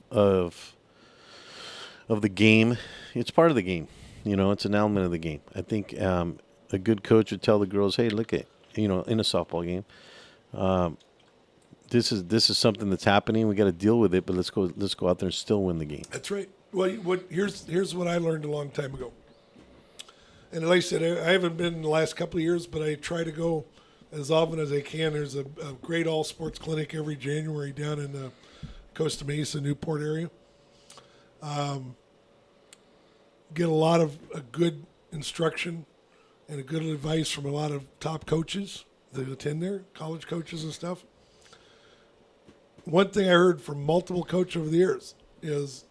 the game, it's part of the game. It's an element of the game. I think a good coach would tell the girls, hey, look at, in a softball game, This is something that's happening. We got to deal with it, but let's go out there and still win the game. That's right. Well, here's what I learned a long time ago. And like I said, I haven't been in the last couple of years, but I try to go as often as I can. There's a great all sports clinic every January down in the Costa Mesa, Newport area. Get a lot of good instruction and a good advice from a lot of top coaches that attend there, college coaches and stuff. One thing I heard from multiple coaches over the years is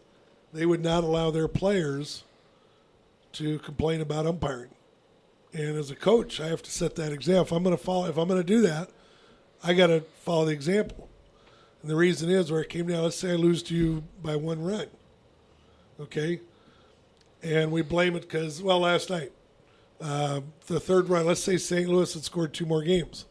they would not allow their players to complain about umpiring. And as a coach, I have to set that example. If I'm going to do that, I got to follow the example. And the reason is where it came down, let's say I lose to you by 1 run. Okay? And we blame it because, last night, the third run, let's say St. Louis had scored 2 more games.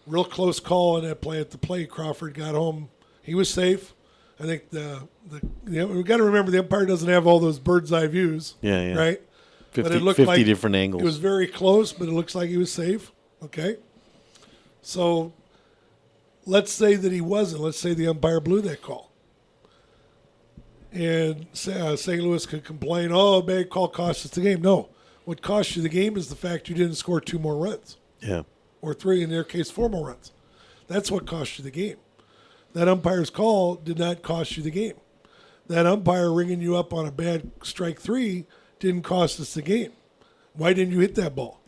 Real close call on that play at the plate. Crawford got home. He was safe. I think we've got to remember the umpire doesn't have all those bird's eye views. Yeah. Right? 50 different angles. It was very close, but it looks like he was safe. Okay? So let's say that he wasn't. Let's say the umpire blew that call. and St. Louis could complain, oh, bad call cost us the game. No. What cost you the game is the fact you didn't score 2 more runs. Yeah. Or 3, in their case, 4 more runs. That's what cost you the game. That umpire's call did not cost you the game. That umpire ringing you up on a bad strike 3 didn't cost us the game. Why didn't you hit that ball?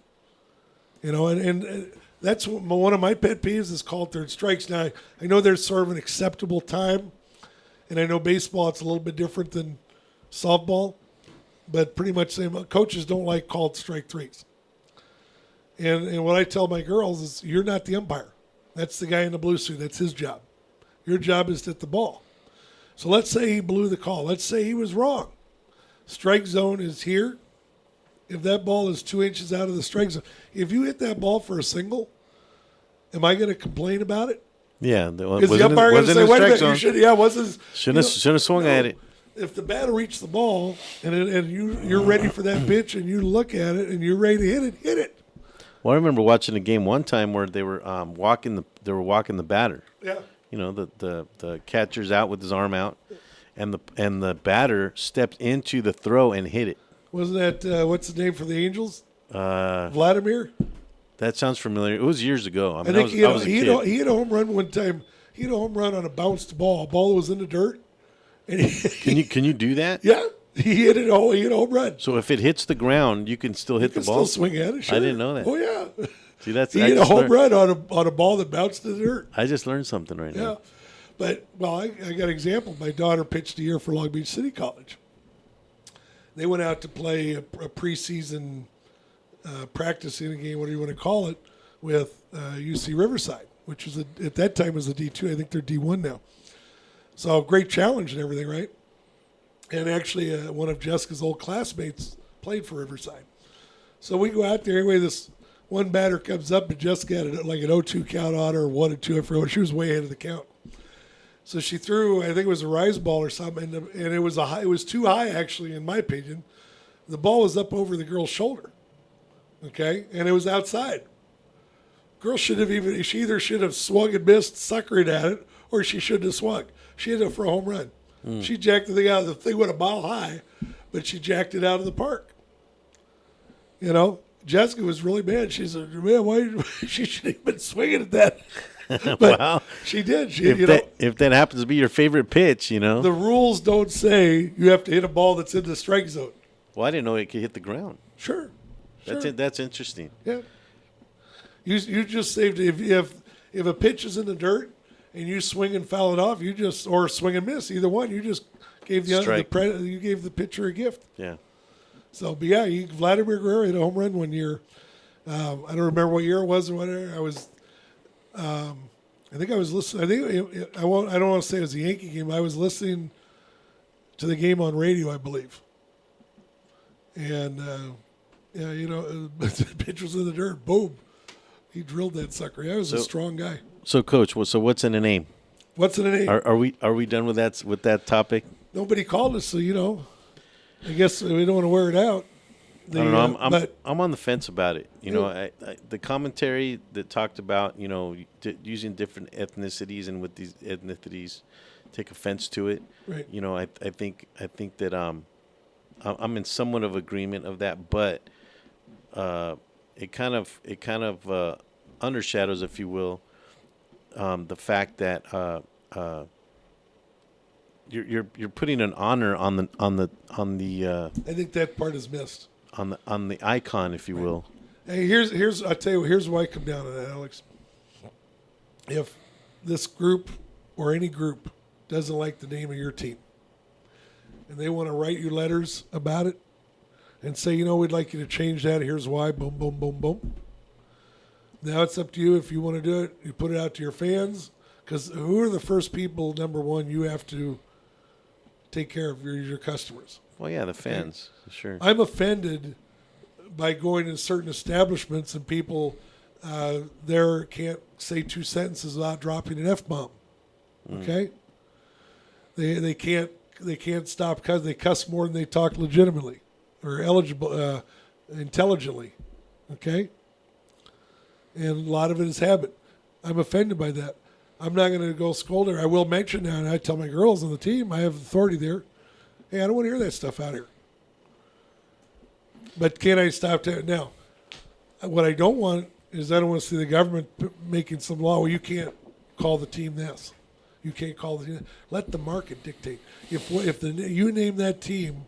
You know, and that's one of my pet peeves is called third strikes. Now, I know there's sort of an acceptable time, and I know baseball, it's a little bit different than softball, but pretty much same. Coaches don't like called strike 3s. And what I tell my girls is, you're not the umpire. That's the guy in the blue suit. That's his job. Your job is to hit the ball. So let's say he blew the call. Let's say he was wrong. Strike zone is here. If that ball is 2 inches out of the strike zone, if you hit that ball for a single, am I going to complain about it? Yeah. Is the umpire going to say, wait a minute, you should, shouldn't have swung at it. If the batter reached the ball and you're ready for that pitch and you look at it and you're ready to hit it. Well, I remember watching a game one time where they were walking the batter. Yeah. You know, the catcher's out with his arm out, and the batter stepped into the throw and hit it. Wasn't that what's the name for the Angels? Vladimir. That sounds familiar. It was years ago. I mean, think I was a kid. He hit a home run one time. He hit a home run on a bounced ball. A ball that was in the dirt. And Can you do that? Yeah. He hit it. He hit a home run. So if it hits the ground, you can still hit the ball. Still swing at it. Sure. I didn't know that. Oh yeah. See, that's he hit a home run on a ball that bounced in the dirt. I just learned something right now. Yeah, but I got an example. My daughter pitched a year for Long Beach City College. They went out to play a preseason practicing game, whatever you want to call it, with UC Riverside, which was at that time was a D2. I think they're D1 now. So great challenge and everything, right? And actually, one of Jessica's old classmates played for Riverside. So we go out there anyway. This one batter comes up, and Jessica had like an 0-2 count on her, 1-2. I forgot. She was way ahead of the count. So she threw, I think it was a rise ball or something, and it was it was too high, actually, in my opinion. The ball was up over the girl's shoulder, okay, and it was outside. Girl she either should have swung and missed, suckered at it, or she shouldn't have swung. She hit it for a home run. She jacked the thing out. The thing went a mile high, but she jacked it out of the park. You know, Jessica was really mad. She said, "Man, why she shouldn't have been swinging at that." But wow. She did. If that happens to be your favorite pitch, you know. The rules don't say you have to hit a ball that's in the strike zone. Well, I didn't know it could hit the ground. Sure. That's it. That's interesting. Yeah. You just saved if a pitch is in the dirt and you swing and foul it off, or swing and miss, either one, you just gave you gave the pitcher a gift. Yeah. So, but yeah, Vladimir Guerrero hit a home run one year. I don't remember what year it was or whatever. I think I was listening. I don't want to say it was a Yankee game. I was listening to the game on radio, I believe. And the pitch was in the dirt. Boom, he drilled that sucker. That was a strong guy. So, Coach, so what's in a name? What's in a name? Are we done with that topic? Nobody called us, so I guess we don't want to wear it out. I don't know. I'm on the fence about it. I the commentary that talked about using different ethnicities, and with these ethnicities take offense to it. Right. I think that I'm in somewhat of agreement of that, but it kind of undershadows, if you will, the fact that you're putting an honor on the. I think that part is missed. On the icon, if you will. Hey, I'll tell you, here's why I come down to that, Alex. If this group or any group doesn't like the name of your team, and they want to write you letters about it and say, we'd like you to change that, here's why, boom, boom, boom, boom. Now it's up to you if you want to do it. You put it out to your fans, because who are the first people, number one, you have to take care of your customers. Well, yeah, the fans, sure. I'm offended by going to certain establishments and people there can't say 2 sentences without dropping an F-bomb. Okay? They can't stop because they cuss more than they talk legitimately or intelligently. Okay? And a lot of it is habit. I'm offended by that. I'm not going to go scold her. I will mention now, and I tell my girls on the team, I have authority there. Hey, I don't want to hear that stuff out here. But can I stop that? Now, what I don't want is I don't want to see the government making some law where you can't call the team this. You can't call the team. Let the market dictate. If you name that team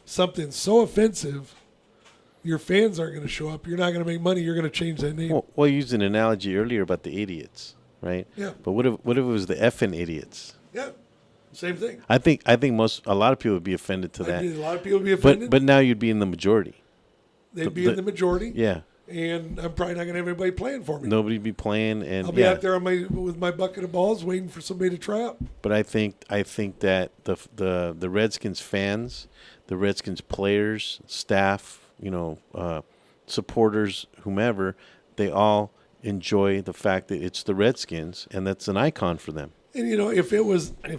something so offensive, your fans aren't going to show up. You're not going to make money. You're going to change that name. Well, you used an analogy earlier about the idiots, right? Yeah. But what if it was the effing idiots? Yeah. Same thing. I think a lot of people would be offended to that. A lot of people would be offended. But now you'd be in the majority. They'd be in the majority. Yeah. And I'm probably not going to have anybody playing for me. Nobody'd be playing, and I'll be out there with my bucket of balls, waiting for somebody to try out. But I think that the Redskins fans, the Redskins players, staff, supporters, whomever, they all enjoy the fact that it's the Redskins, and that's an icon for them. And if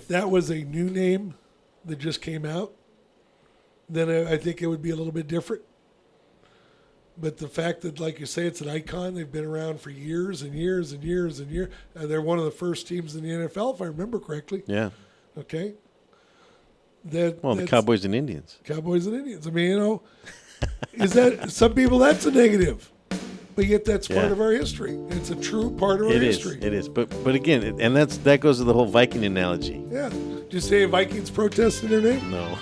that was a new name that just came out, then I think it would be a little bit different. But the fact that, like you say, it's an icon, they've been around for years and years and years and years. They're one of the first teams in the NFL, if I remember correctly. Yeah. Okay. The Cowboys and Indians. Cowboys and Indians. I mean, is that some people that's a negative, but yet that's part of our history. It's a true part of our history. It is. But again, and that goes to the whole Viking analogy. Yeah. Did you say Vikings protested their name? No.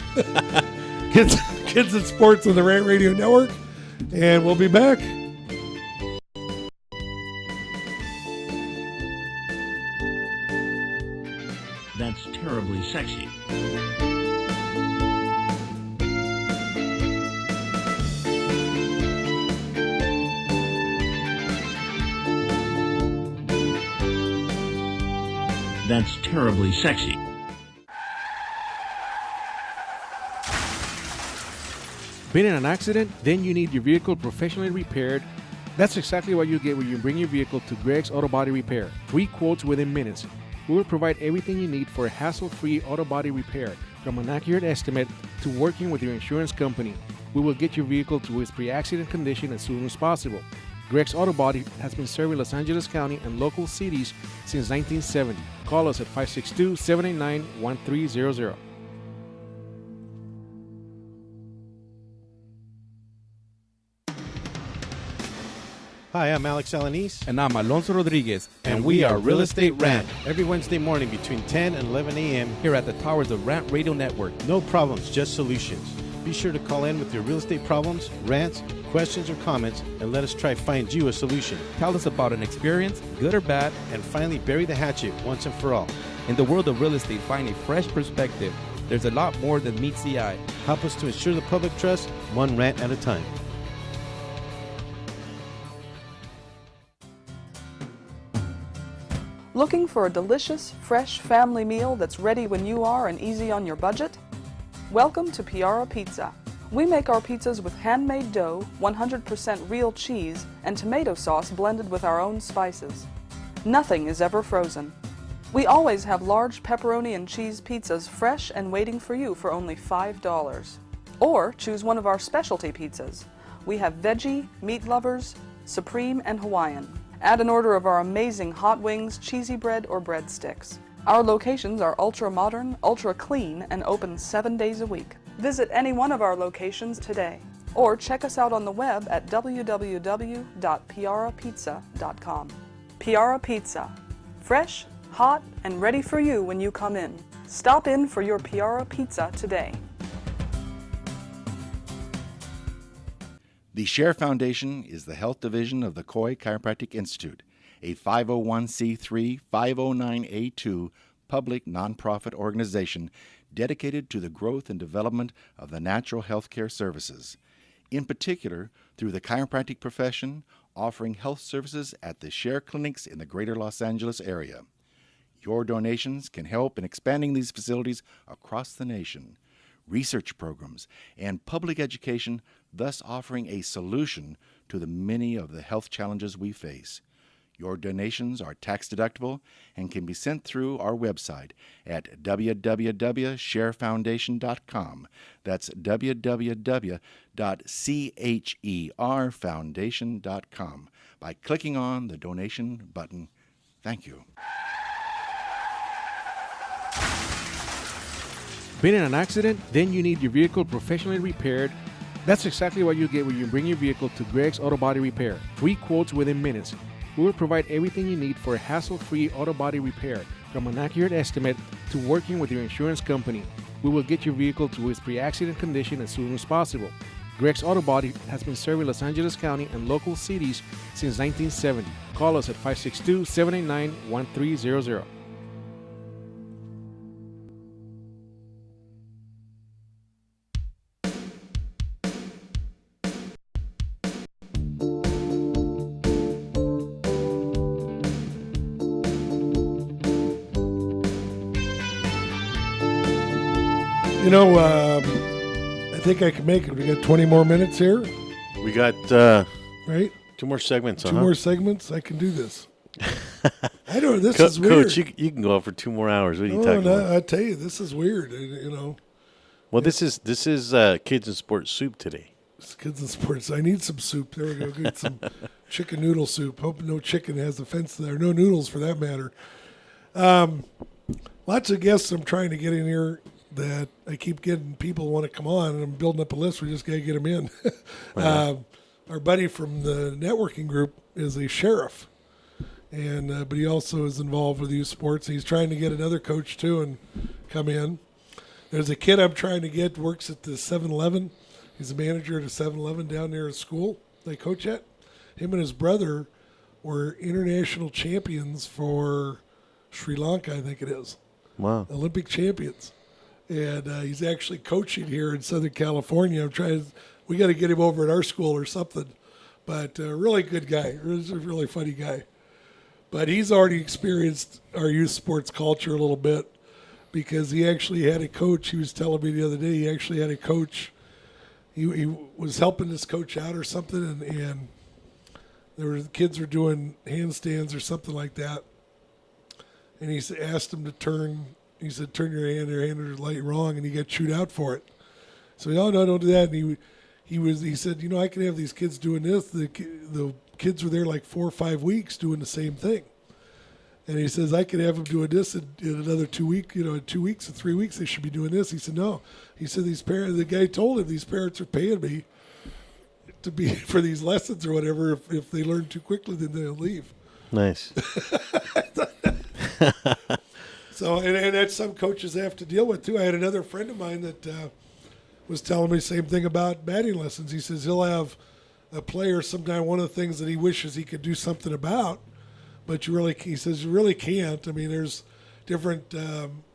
Kidz and Sports on the Rant Radio Network. And we'll be back. That's terribly sexy. That's terribly sexy. Been in an accident? Then you need your vehicle professionally repaired. That's exactly what you get when you bring your vehicle to Greg's Auto Body Repair. 3 quotes within minutes. We will provide everything you need for a hassle-free auto body repair, from an accurate estimate to working with your insurance company. We will get your vehicle to its pre-accident condition as soon as possible. Greg's Auto Body has been serving Los Angeles County and local cities since 1970. Call us at 562-789-1300. Hi, I'm Alex Alanis. And I'm Alonso Rodriguez. And we are Real Estate Rant. Every Wednesday morning between 10 and 11 a.m. here at the towers of Rant Radio Network. No problems, just solutions. Be sure to call in with your real estate problems, rants, questions, or comments, and let us try find you a solution. Tell us about an experience, good or bad, and finally bury the hatchet once and for all. In the world of real estate, find a fresh perspective. There's a lot more than meets the eye. Help us to ensure the public trust, one rant at a time. Looking for a delicious, fresh family meal that's ready when you are and easy on your budget? Welcome to Piara Pizza. We make our pizzas with handmade dough, 100% real cheese, and tomato sauce blended with our own spices. Nothing is ever frozen. We always have large pepperoni and cheese pizzas fresh and waiting for you for only $5. Or choose one of our specialty pizzas. We have veggie, meat lovers, supreme, and Hawaiian. Add an order of our amazing hot wings, cheesy bread, or breadsticks. Our locations are ultra-modern, ultra-clean, and open 7 days a week. Visit any one of our locations today, or check us out on the web at www.piarapizza.com. Piara Pizza. Fresh, hot, and ready for you when you come in. Stop in for your Piara Pizza today. The Share Foundation is the health division of the Coy Chiropractic Institute, a 501c3 509A2 public nonprofit organization dedicated to the growth and development of the natural health care services, in particular through the chiropractic profession, offering health services at the Share clinics in the greater Los Angeles area. Your donations can help in expanding these facilities across the nation, research programs, and public education, thus offering a solution to the many of the health challenges we face. Your donations are tax deductible and can be sent through our website at www.sharefoundation.com. That's www.cherfoundation.com by clicking on the donation button. Thank you. Been in an accident? Then you need your vehicle professionally repaired. That's exactly what you get when you bring your vehicle to Greg's Auto Body Repair. Free quotes within minutes. We will provide everything you need for a hassle-free auto body repair, from an accurate estimate to working with your insurance company. We will get your vehicle to its pre-accident condition as soon as possible. Greg's Auto Body has been serving Los Angeles County and local cities since 1970. Call us at 562-789-1300. You know, I think I can make it. We got 20 more minutes here. We got right 2 more segments. Two more segments. I can do this. I don't. This is weird. Coach, you can go out for 2 more hours. What are you talking about? I tell you, this is weird. You know. Well, this is Kids and Sports soup today. It's Kids and Sports. I need some soup. There we go. Get some chicken noodle soup. Hope no chicken has a fence there. No noodles for that matter. Lots of guests I'm trying to get in here that I keep getting people want to come on, and I'm building up a list. We just got to get them in. Our buddy from the networking group is a sheriff, and but he also is involved with youth sports. He's trying to get another coach too and come in. There's a kid I'm trying to get, works at the 7-Eleven. He's a manager at a 7-Eleven down there at school they coach at. Him and his brother were international champions for Sri Lanka, I think it is. Wow. Olympic champions. And he's actually coaching here in Southern California. We got to get him over at our school or something. But really good guy. He's a really funny guy. But he's already experienced our youth sports culture a little bit because he actually had a coach. He was telling me the other day he actually had a coach. He was helping this coach out or something, and there were kids were doing handstands or something like that. And he asked him to turn. He said, "Turn your hand. Your hand is light wrong," and he got chewed out for it. So no, don't do that. And he said, I can have these kids doing this. The kids were there like 4 or 5 weeks doing the same thing. And he says, I could have them doing this in another 2 weeks. In 2 weeks or 3 weeks, they should be doing this. He said, no. He said, these parents. The guy told him these parents are paying me to be for these lessons or whatever. If they learn too quickly, then they'll leave. Nice. So, and that's some coaches have to deal with, too. I had another friend of mine that was telling me the same thing about batting lessons. He says he'll have a player sometime, one of the things that he wishes he could do something about, but he says you really can't. I mean, there's different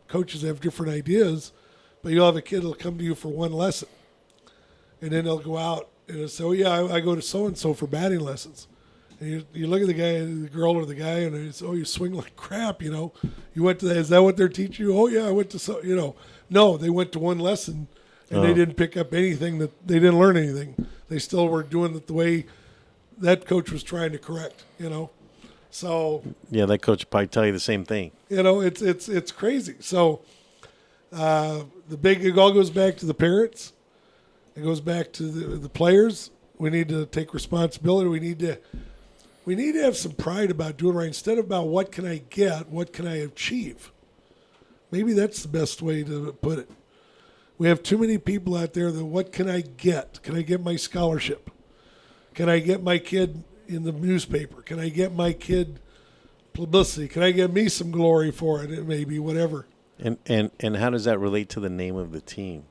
coaches have different ideas, but you'll have a kid that'll come to you for one lesson, and then they'll go out and they'll say, oh, yeah, I go to so-and-so for batting lessons. And you look at the guy, the girl or the guy, and it's, oh, you swing like crap, You went to that. Is that what they're teaching you? Oh, yeah, I went to No, they went to one lesson, and they didn't pick up anything. They didn't learn anything. They still were doing it the way that coach was trying to correct, So yeah, that coach would probably tell you the same thing. It's crazy. So it all goes back to the parents. It goes back to the players. We need to take responsibility. We need to have some pride about doing right instead of about what can I get, what can I achieve. Maybe that's the best way to put it. We have too many people out there that what can I get? Can I get my scholarship? Can I get my kid in the newspaper? Can I get my kid publicity? Can I get me some glory for it? Maybe whatever. And how does that relate to the name of the team?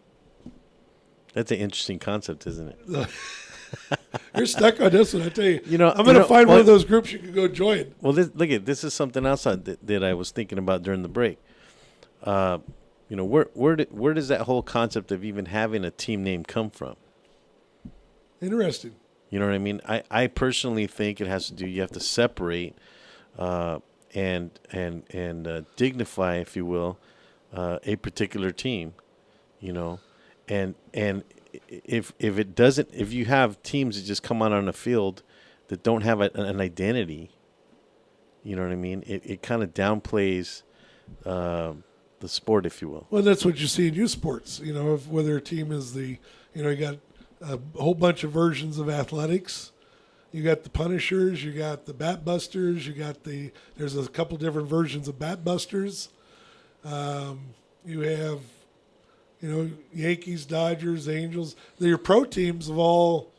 That's an interesting concept, isn't it? You're stuck on this one, I tell you. I'm going to find one of those groups you can go join. Well, this is something else that I was thinking about during the break. Where does that whole concept of even having a team name come from? Interesting. You know what I mean? I personally think it has to do. You have to separate and dignify, if you will, a particular team. And if it doesn't, if you have teams that just come out on a field that don't have an identity, you know what I mean? It kind of downplays the sport, if you will. Well, that's what you see in youth sports. Whether a team is you got a whole bunch of versions of athletics. You got the Punishers, you got the Bat Busters, there's a couple different versions of Bat Busters. You have You know, Yankees, Dodgers, Angels. Your pro teams have all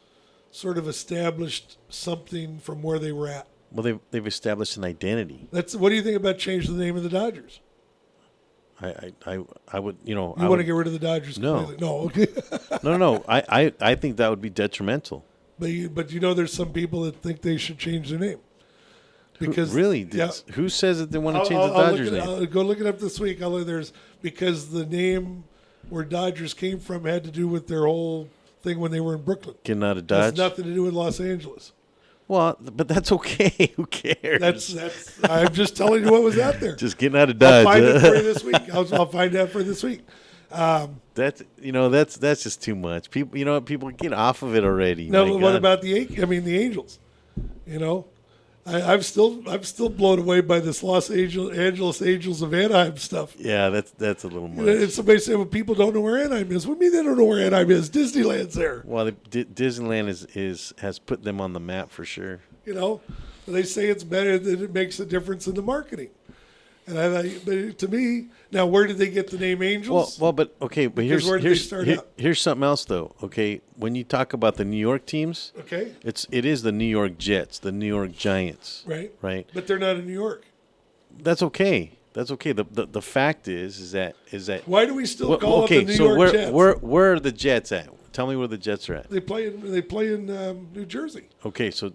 sort of established something from where they were at. Well, they've established an identity. What do you think about changing the name of the Dodgers? I would, you know. You want to get rid of the Dodgers completely? No, okay. No. I think that would be detrimental. But you know, there's some people that think they should change their name. Because really, who says that they want to change the Dodgers name? I'll go look it up this week. Because the name where Dodgers came from had to do with their whole thing when they were in Brooklyn. Getting out of Dodge. Has nothing to do with Los Angeles. Well, but that's okay. Who cares? That's. I'm just telling you what was out there. Just getting out of Dodge. I'll find it for you this week. I'll find out for this week. That's just too much. People get off of it already. No, but what about the Angels? You know, I'm still blown away by this Los Angeles Angels of Anaheim stuff. Yeah, that's a little much. And somebody said, well, people don't know where Anaheim is. What do you mean they don't know where Anaheim is? Disneyland's there. Well, Disneyland has put them on the map for sure. You know, they say it's better, that it makes a difference in the marketing. And but to me, now where did they get the name Angels? But here's something else though. Okay, when you talk about the New York teams, okay, it is the New York Jets, the New York Giants, right. But they're not in New York. That's okay. The fact is that why do we still call it the New York Jets? Where are the Jets at? Tell me where the Jets are at. They play in New Jersey. Okay, so.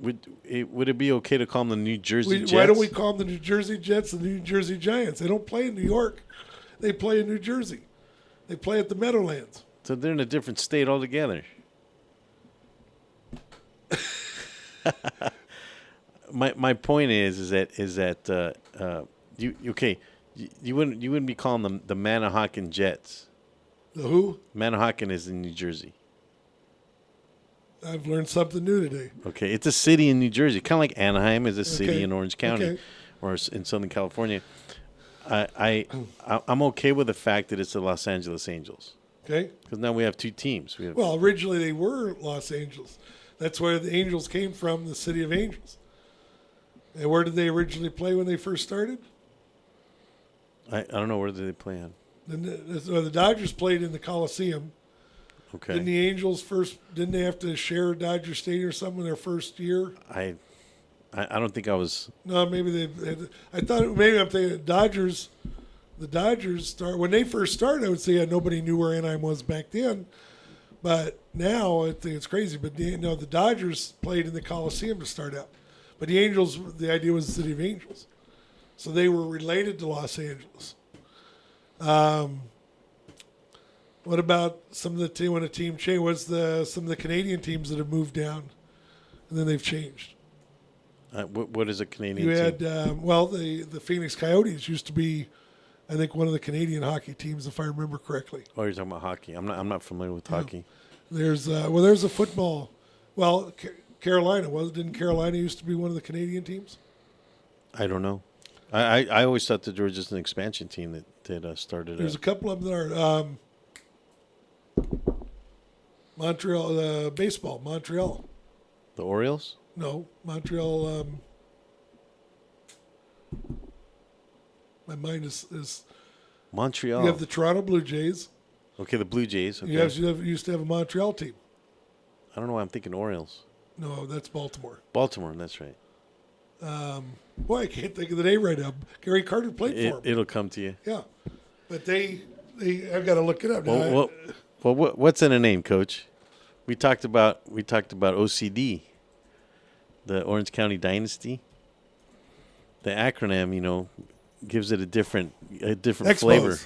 Would it be okay to call them the New Jersey Jets? Why don't we call them the New Jersey Jets and the New Jersey Giants? They don't play in New York. They play in New Jersey. They play at the Meadowlands. So they're in a different state altogether. My point is that you wouldn't be calling them the Manahawkin Jets. The who? Manahawkin is in New Jersey. I've learned something new today. Okay, it's a city in New Jersey, kind of like Anaheim is a city in Orange County or in Southern California. I'm okay with the fact that it's the Los Angeles Angels. Okay. Because now we have two teams. Well, originally they were Los Angeles. That's where the Angels came from, the city of Angels. And where did they originally play when they first started? I don't know. Where did they play on? The Dodgers played in the Coliseum. Okay. Didn't the Angels didn't they have to share Dodger Stadium or something their first year? I don't think I was. No, maybe I thought maybe I'm thinking the Dodgers when they first started. I would say nobody knew where Anaheim was back then, but now I think it's crazy. But the Dodgers played in the Coliseum to start out, but the Angels, the idea was the City of Angels, so they were related to Los Angeles. What about some of the team when a team changed? What's some of the Canadian teams that have moved down, and then they've changed? What is a Canadian team? You had the Phoenix Coyotes used to be, I think, one of the Canadian hockey teams, if I remember correctly. Oh, you're talking about hockey. I'm not familiar with hockey. There's a football. Well, Carolina didn't Carolina used to be one of the Canadian teams? I don't know. I always thought that there was just an expansion team that started. There's a couple of them that are. Montreal baseball. Montreal. The Orioles? No, Montreal. My mind is Montreal. You have the Toronto Blue Jays. Okay, the Blue Jays. Okay. You used to have a Montreal team. I don't know why I'm thinking Orioles. No, that's Baltimore. Baltimore, that's right. Boy, I can't think of the name right now. Gary Carter played for them. It'll come to you. Yeah, but I've got to look it up now. Well, what's in a name, Coach? We talked about OCD, the Orange County Dynasty. The acronym, gives it a different Expos. Flavor.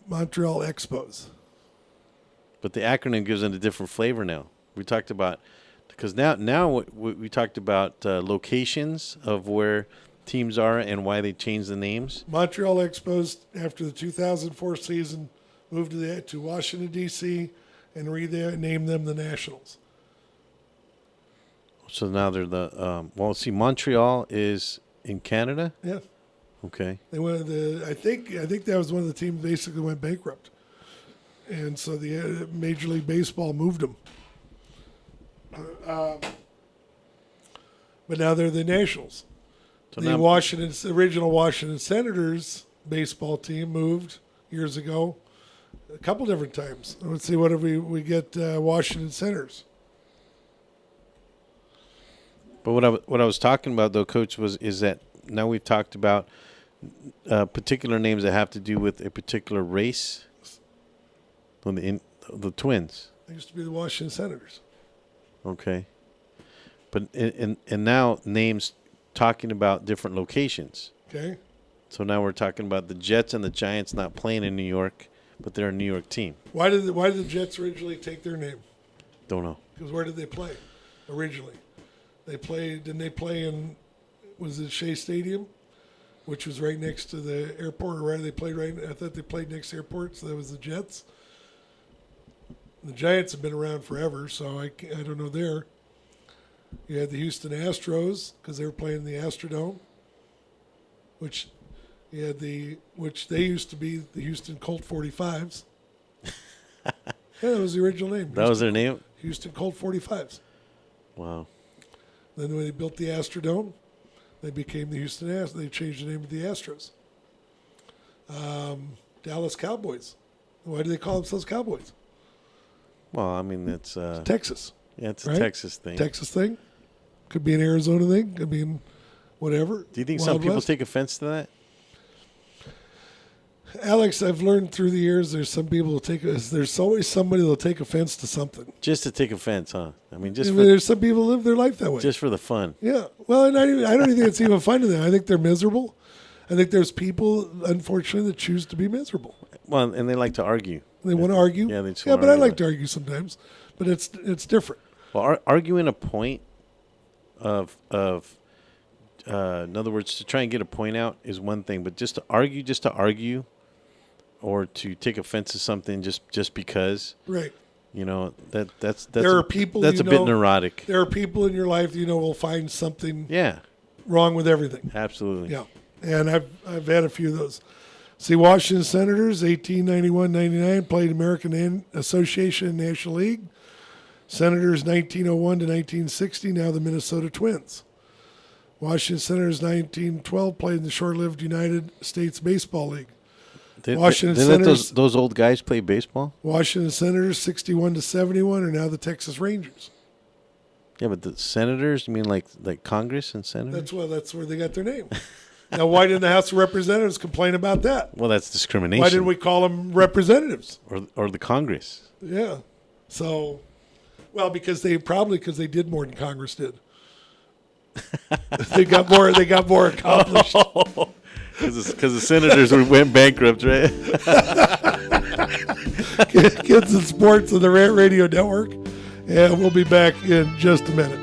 Montreal Expos. But the acronym gives it a different flavor now. We talked about because now we talked about locations of where teams are and why they changed the names. Montreal Expos after the 2004 season moved to Washington D.C. and renamed them the Nationals. So now they're the Montreal is in Canada. Yeah. Okay. They went. I think that was one of the teams basically went bankrupt, and so the Major League Baseball moved them. But now they're the Nationals. So the original Washington Senators baseball team moved years ago. A couple different times. Let's see, what if we get Washington Senators? But what I was talking about, though, Coach, is that now we've talked about particular names that have to do with a particular race. The Twins. They used to be the Washington Senators. Okay. But and now names talking about different locations. Okay. So now we're talking about the Jets and the Giants not playing in New York, but they're a New York team. Why did the Jets originally take their name? Don't know. Because where did they play originally? Didn't they play in, was it Shea Stadium, which was right next to the airport, or right? They played right. I thought they played next to the airport, so that was the Jets. The Giants have been around forever, so I don't know there. You had the Houston Astros because they were playing in the Astrodome, which they used to be the Houston Colt 45s. Yeah, that was the original name. That was their name? Houston Colt 45s. Wow. Then when they built the Astrodome, they became the Houston Astros. They changed the name to the Astros. Dallas Cowboys. Why do they call themselves Cowboys? Well, I mean, it's Texas. Yeah, it's right? a Texas thing. Texas thing. Could be an Arizona thing. Could be in whatever. Do you think Wild some people West. take offense to that? Alex, I've learned through the years there's some people there's always somebody that'll take offense to something. Just to take offense, huh? I mean, There's some people who live their life that way. Just for the fun. Yeah. Well, and I don't even think it's even fun to them. I think they're miserable. I think there's people, unfortunately, that choose to be miserable. Well, and they like to argue. They want to argue. Yeah, they just yeah, wanna but I argue. like to argue sometimes. But it's different. Well, arguing a point of in other words, to try and get a point out is one thing, but just to argue, or to take offense to something just because, right? You know, that's there are people that's a bit neurotic. There are people in your life will find something Yeah. wrong with everything. Absolutely. Yeah, and I've had a few of those. See, Washington Senators, 1891-99, played American Association and National League. Senators, 1901 to 1960, now the Minnesota Twins. Washington Senators, 1912, played in the short-lived United States Baseball League. Washington Didn't Senators, those old guys play baseball? Washington Senators, 61 to 71, are now the Texas Rangers. Yeah, but the Senators, you mean like Congress and Senators? That's where they got their name. Now, why didn't the House of Representatives complain about that? Well, that's discrimination. Why didn't we call them representatives? Or the Congress? Yeah. So, well, because they did more than Congress did. They got more accomplished. Because the Senators went bankrupt, right? Kids and Sports on the Rant Radio Network. And we'll be back in just a minute.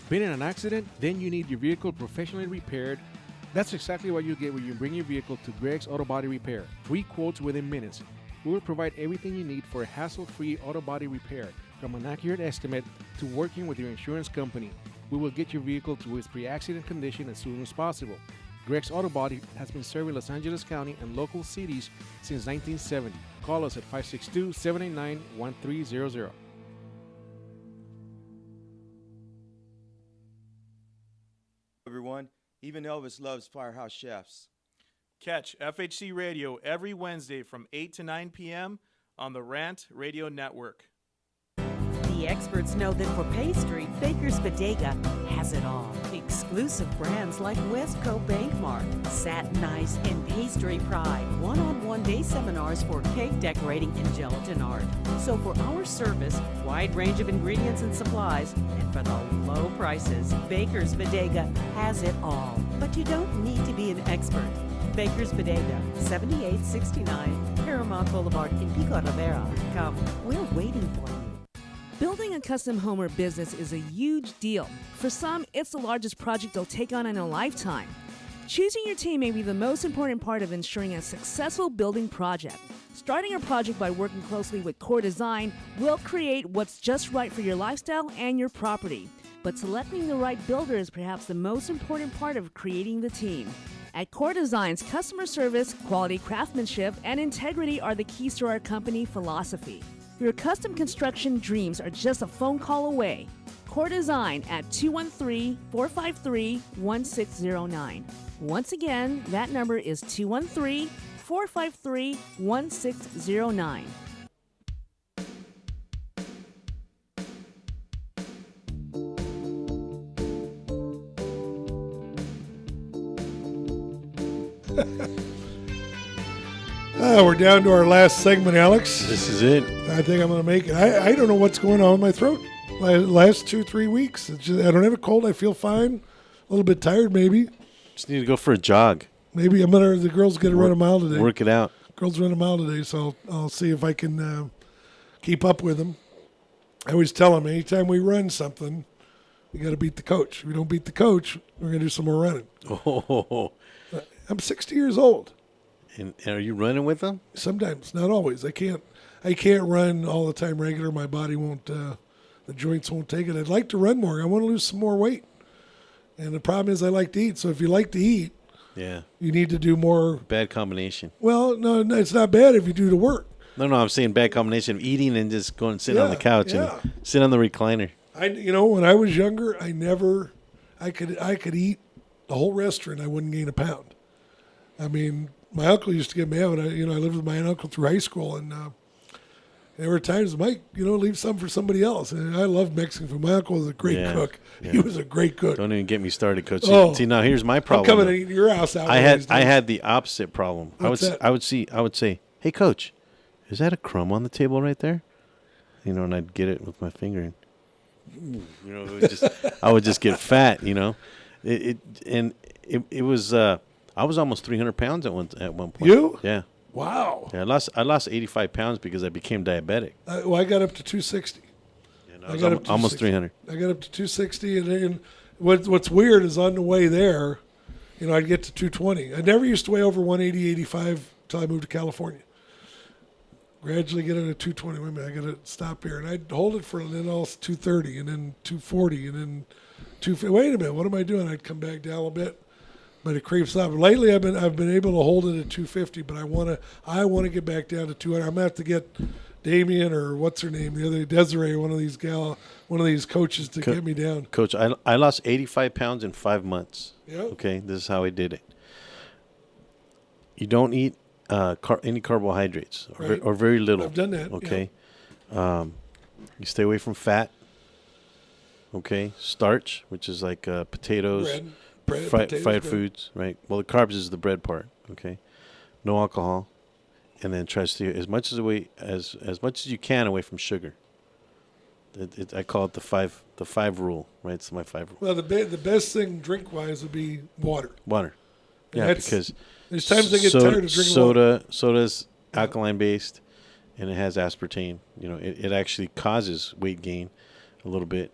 Been in an accident? Then you need your vehicle professionally repaired. That's exactly what you get when you bring your vehicle to Greg's Auto Body Repair. 3 quotes within minutes. We will provide everything you need for a hassle-free auto body repair, from an accurate estimate to working with your insurance company. We will get your vehicle to its pre-accident condition as soon as possible. Greg's Auto Body has been serving Los Angeles County and local cities since 1970. Call us at 562-789-1300. Everyone, even Elvis loves Firehouse Chefs. Catch FHC Radio every Wednesday from 8 to 9 p.m. on the Rant Radio Network. The experts know that for pastry, Baker's Bodega has it all. Exclusive brands like Westco Bankmark, Satin Ice, and Pastry Pride. One-on-one day seminars for cake decorating and gelatin art. So for our service, wide range of ingredients and supplies, and for the low prices, Baker's Bodega has it all. But you don't need to be an expert. Baker's Bodega, 7869 Paramount Boulevard in Pico Rivera. Come, we're waiting for you. Building a custom home or business is a huge deal. For some, it's the largest project they'll take on in a lifetime. Choosing your team may be the most important part of ensuring a successful building project. Starting a project by working closely with Core Design will create what's just right for your lifestyle and your property. But selecting the right builder is perhaps the most important part of creating the team. At Core Design's customer service, quality craftsmanship, and integrity are the keys to our company philosophy. Your custom construction dreams are just a phone call away. Core Design at 213-453-1609. Once again, that number is 213-453-1609. We're down to our last segment, Alex. This is it. I think I'm going to make it. I don't know what's going on with my throat. Last 2-3 weeks, it's just, I don't have a cold. I feel fine. A little bit tired, maybe. Just need to go for a jog. Maybe the girls going to run a mile today. Work it out. Girls run a mile today, so I'll see if I can keep up with them. I always tell them, anytime we run something, we got to beat the coach. If we don't beat the coach, we're going to do some more running. Oh. I'm 60 years old. And are you running with them? Sometimes, not always. I can't run all the time regular. My body won't, the joints won't take it. I'd like to run more. I want to lose some more weight. And the problem is I like to eat. So if you like to eat, yeah, you need to do more. Bad combination. Well, no, it's not bad if you do the work. No, I'm saying bad combination of eating and just going and sitting on the couch and sit on the recliner. When I was younger, I could eat the whole restaurant. I wouldn't gain a pound. I mean, my uncle used to get mad when I lived with my uncle through high school, and there were times, Mike, leave some for somebody else. And I love Mexican food. My uncle was a great cook. Yeah. He was a great cook. Don't even get me started, Coach. Oh. See, now here's my problem. I'm coming to eat your house out. I had the opposite problem. I would say, hey, Coach, is that a crumb on the table right there? And I'd get it with my finger, and I would just get fat. It was. I was almost 300 pounds at one point. You? Yeah. Wow. Yeah, I lost 85 pounds because I became diabetic. I got up to 260. I got up to almost 300. I got up to 260, and what's weird is on the way there, I'd get to 220. I never used to weigh over 180, 85 until I moved to California. Gradually get it at 220. Wait a minute, I got to stop here, and I'd hold it for then all 230, and then 240, and then 250. Wait a minute, what am I doing? I'd come back down a bit. But it creeps up. Lately, I've been able to hold it at 250, but I want to get back down to 200. I'm gonna have to get Damien or what's her name, the other Desiree, one of these coaches to get me down. Coach, I lost 85 pounds in 5 months. Yeah. Okay, this is how I did it. You don't eat any carbohydrates or very little. I've done that. Okay. Yeah. You stay away from fat. Okay, starch, which is like potatoes. Bread, fried foods, right? Well, the carbs is the bread part. Okay, no alcohol, and then try to stay as much as you can away from sugar. I call it the five rule, right? It's my 5 rule. Well, the best thing drink wise would be water. Water, yeah, because there's times I get tired of drinking water. Soda's alkaline based, and it has aspartame. It actually causes weight gain a little bit.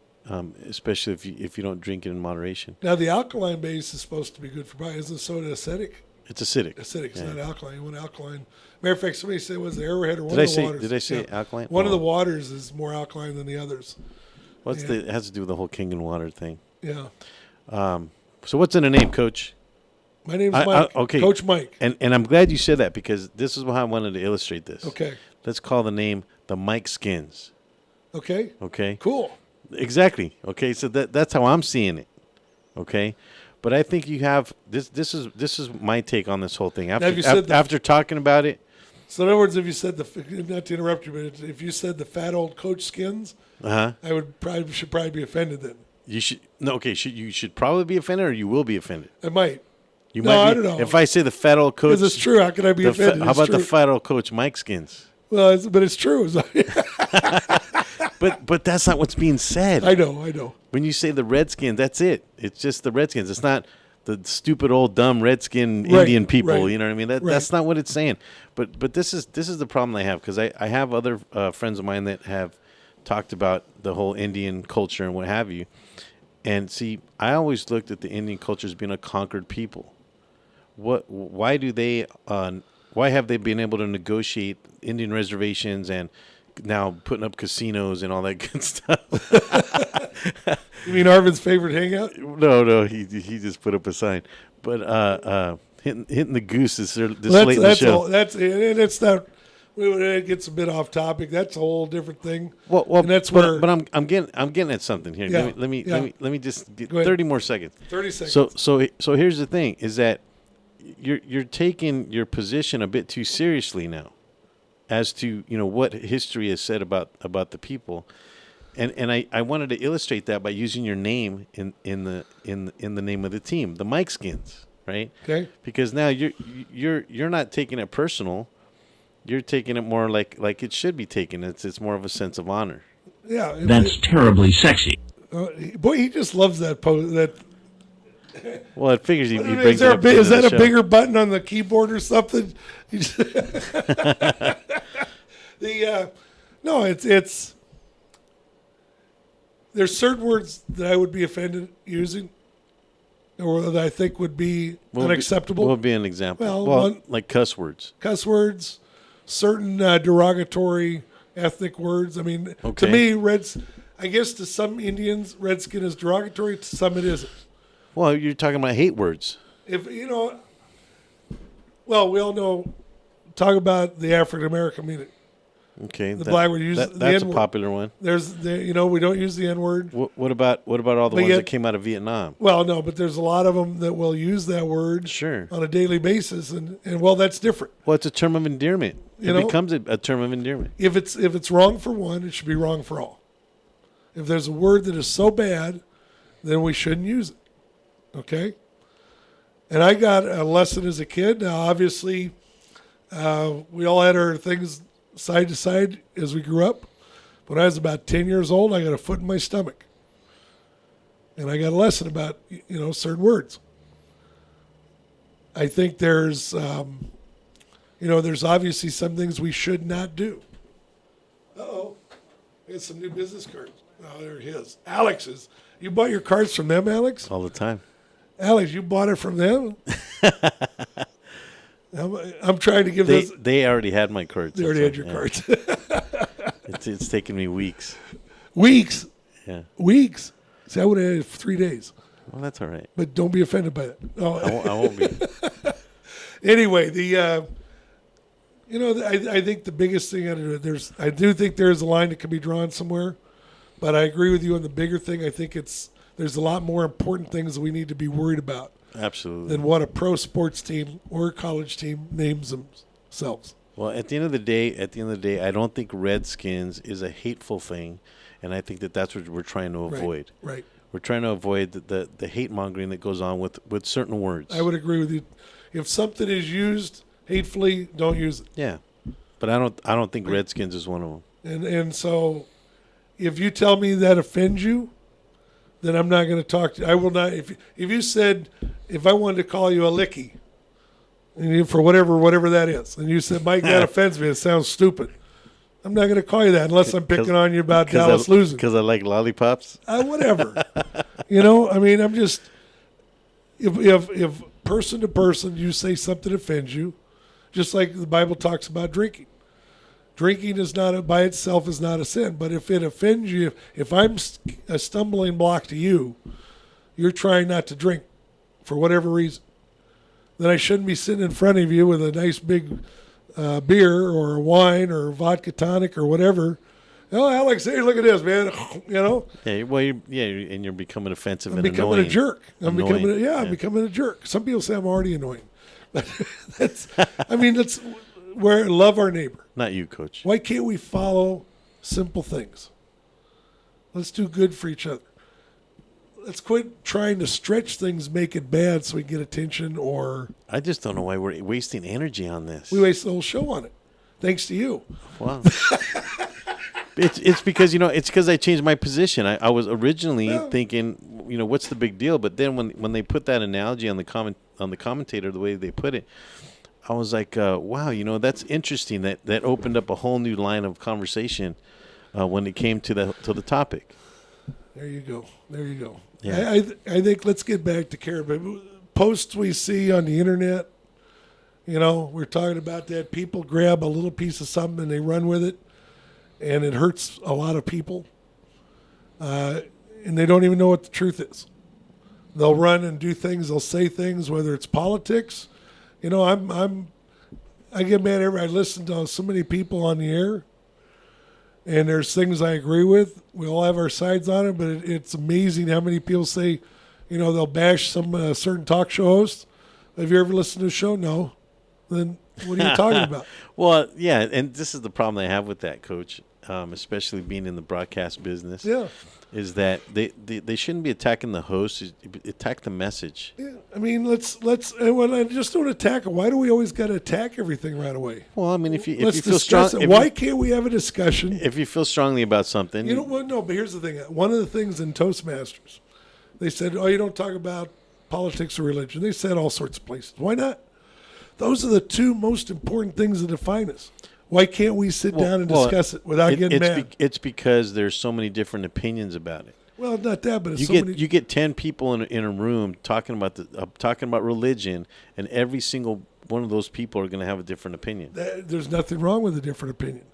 Especially if you don't drink it in moderation. Now, the alkaline base is supposed to be good for body. Isn't soda acidic? It's acidic. Acidic. It's not alkaline. You want alkaline. Matter of fact, somebody said it was the Arrowhead or one of the waters. Did I say alkaline? One of the waters is more alkaline than the others. It has to do with the whole king and water thing. Yeah. So what's in the name, Coach? My name's Mike. Okay. Coach Mike. And I'm glad you said that because this is how I wanted to illustrate this. Okay. Let's call the name the Mike Skins. Okay. Okay. Cool. Exactly. Okay, so that's how I'm seeing it. Okay, but I think you have this. This is my take on this whole thing. After talking about it. So in other words, if you said not to interrupt you, but if you said the fat old Coach Skins, I should probably be offended then. You should you should probably be offended, or you will be offended. I might. I don't know. If I say the fat old Coach, because it's true. How can I be offended? How about the fat old Coach Mike Skins? Well, but it's true. But that's not what's being said. I know. When you say the Redskins, that's it. It's just the Redskins. It's not the stupid old dumb Redskin Indian people. Right. You know what I mean? That's not what it's saying. But this is the problem I have because I have other friends of mine that have talked about the whole Indian culture and what have you. And see, I always looked at the Indian culture as being a conquered people. Why have they been able to negotiate Indian reservations and now putting up casinos and all that good stuff? You mean Arvin's favorite hangout? No, he just put up a sign. But hitting the goose this late in the show. It's not. It gets a bit off topic. That's a whole different thing. Well, and that's where. But I'm getting at something here. Yeah, Let me just get 30 more seconds. 30 seconds. So here's the thing: is that you're taking your position a bit too seriously now, as to what history has said about the people, and I wanted to illustrate that by using your name in the name of the team, the Mike Skins, right? Okay. Because now you're not taking it personal. You're taking it more like it should be taken. It's more of a sense of honor. Yeah, That's terribly sexy. Boy, he just loves that pose. That. Well, it figures he brings Is, there it up is that a show. bigger button on the keyboard or something? No, it's. There's certain words that I would be offended using, or that I think would be unacceptable. What would be an example? Well, like cuss words. Cuss words, certain derogatory ethnic words. I mean, to Okay. me, I guess to some Indians, redskin is derogatory. To some, it isn't. Well, you're talking about hate words. If well, we all know. Talk about the African American community. Okay, The black word use the that's a N-word. popular one. We don't use the N word. What about all the But ones yet- that came out of Vietnam? Well, no, but there's a lot of them that will use that word on a daily basis, and that's different. Well, it's a term of endearment. You It know? becomes a term of endearment. If it's wrong for one, it should be wrong for all. If there's a word that is so bad, then we shouldn't use it. Okay? And I got a lesson as a kid. Now, obviously, we all had our things side to side as we grew up. When I was about 10 years old, I got a foot in my stomach. And I got a lesson about, certain words. I think there's obviously some things we should not do. Uh-oh. I got some new business cards. Oh, they're his. Alex's. You bought your cards from them, Alex? All the time. Alex, you bought it from them? I'm trying to give this. They already had my cards. They already had your That's cards. it's taken me weeks. Weeks? Yeah. Weeks? See, I would have had it for 3 days. Well, that's all right. But don't be offended by that. No. I won't be. Anyway, I think the biggest thing I do think there is a line that can be drawn somewhere, but I agree with you on the bigger thing. I think there's a lot more important things that we need to be worried about. Absolutely. Than what a pro sports team or a college team names themselves. Well, at the end of the day, I don't think Redskins is a hateful thing, and I think that's what we're trying to avoid. Right. We're trying to avoid the hate mongering that goes on with certain words. I would agree with you. If something is used hatefully, don't use it. Yeah, but I don't think Redskins is one of them. And so, if you tell me that offends you, then I'm not going to talk to you. I will not. If you said, if I wanted to call you a licky, for whatever that is, and you said, Mike, that offends me. It sounds stupid. I'm not going to call you that unless I'm picking on you about Dallas losing. Because I like lollipops. Whatever. I'm just. If person to person you say something offends you, just like the Bible talks about drinking. Drinking is not by itself is not a sin, but if it offends you, if I'm a stumbling block to you, you're trying not to drink for whatever reason, then I shouldn't be sitting in front of you with a nice big beer or wine or vodka tonic or whatever. Oh, Alex, hey, look at this, man. Yeah, well, and you're becoming offensive I'm and becoming annoying. a jerk. I'm Annoying. becoming a jerk. Some people say I'm already annoying. That's where love our neighbor. Not you, Coach. Why can't we follow simple things? Let's do good for each other. Let's quit trying to stretch things, make it bad so we can get attention or... I just don't know why we're wasting energy on this. We waste the whole show on it. Thanks to you. Wow. It's because I changed my position. I was originally thinking, what's the big deal? But then when they put that analogy on the commentator, the way they put it, I was like, wow, that's interesting. That opened up a whole new line of conversation when it came to the topic. There you go. Yeah. I think let's get back to care. But posts we see on the internet, we're talking about that. People grab a little piece of something and they run with it, and it hurts a lot of people. And they don't even know what the truth is. They'll run and do things. They'll say things, whether it's politics. I I get mad I listen to so many people on the air, and there's things I agree with. We all have our sides on it, but it's amazing how many people say, they'll bash some certain talk show host. Have you ever listened to a show? No. Then what are you talking about? Well, yeah, and this is the problem I have with that, Coach, especially being in the broadcast business. Yeah. Is that they shouldn't be attacking the host, attack the message. Yeah, I mean, let's just don't attack it. Why do we always got to attack everything right away? Well, I mean, if you let's feel strong, discuss it. Why can't we have a discussion? If you feel strongly about something, No. But here's the thing. One of the things in Toastmasters, they said, "Oh, you don't talk about politics or religion." They said all sorts of places. Why not? Those are the two most important things that define us. Why can't we sit down and discuss it without getting mad? It's because there's so many different opinions about it. Well, not that, but it's you get 10 people in a room talking about religion, and every single one of those people are going to have a different opinion. There's nothing wrong with a different opinion,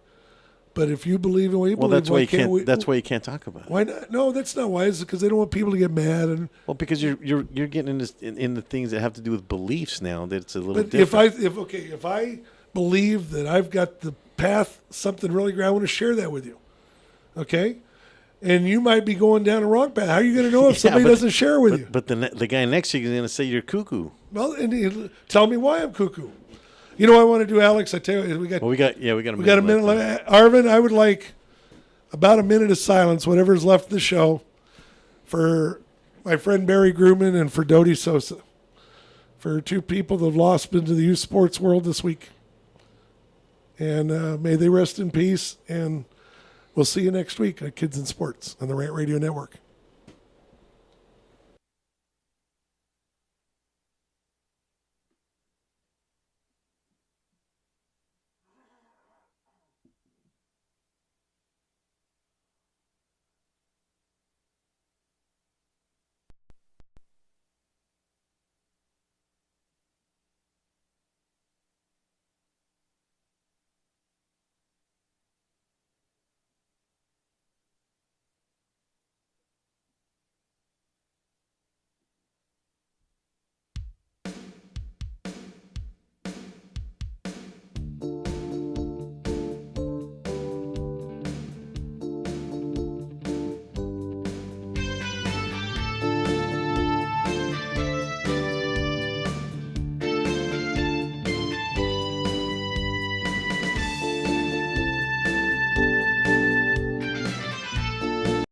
but if you believe in what you believe, that's why you can't talk about it. Why not? No, that's not why. It's because they don't want people to get mad because you're getting into things that have to do with beliefs now. That it's a little different. If I believe that I've got the path, something really great, I want to share that with you. Okay? And you might be going down the wrong path. How are you going to know if somebody doesn't share with you? But the guy next to you is going to say you're cuckoo. Well, and tell me why I'm cuckoo. You know what I want to do, Alex? I tell you, we got a minute left. Arvin, I would like about a minute of silence, whatever's left of the show, for my friend Barry Grumman and for Dodi Sosa, for two people that have lost into the youth sports world this week. And may they rest in peace. And we'll see you next week on Kids in Sports on the Rant Radio Network.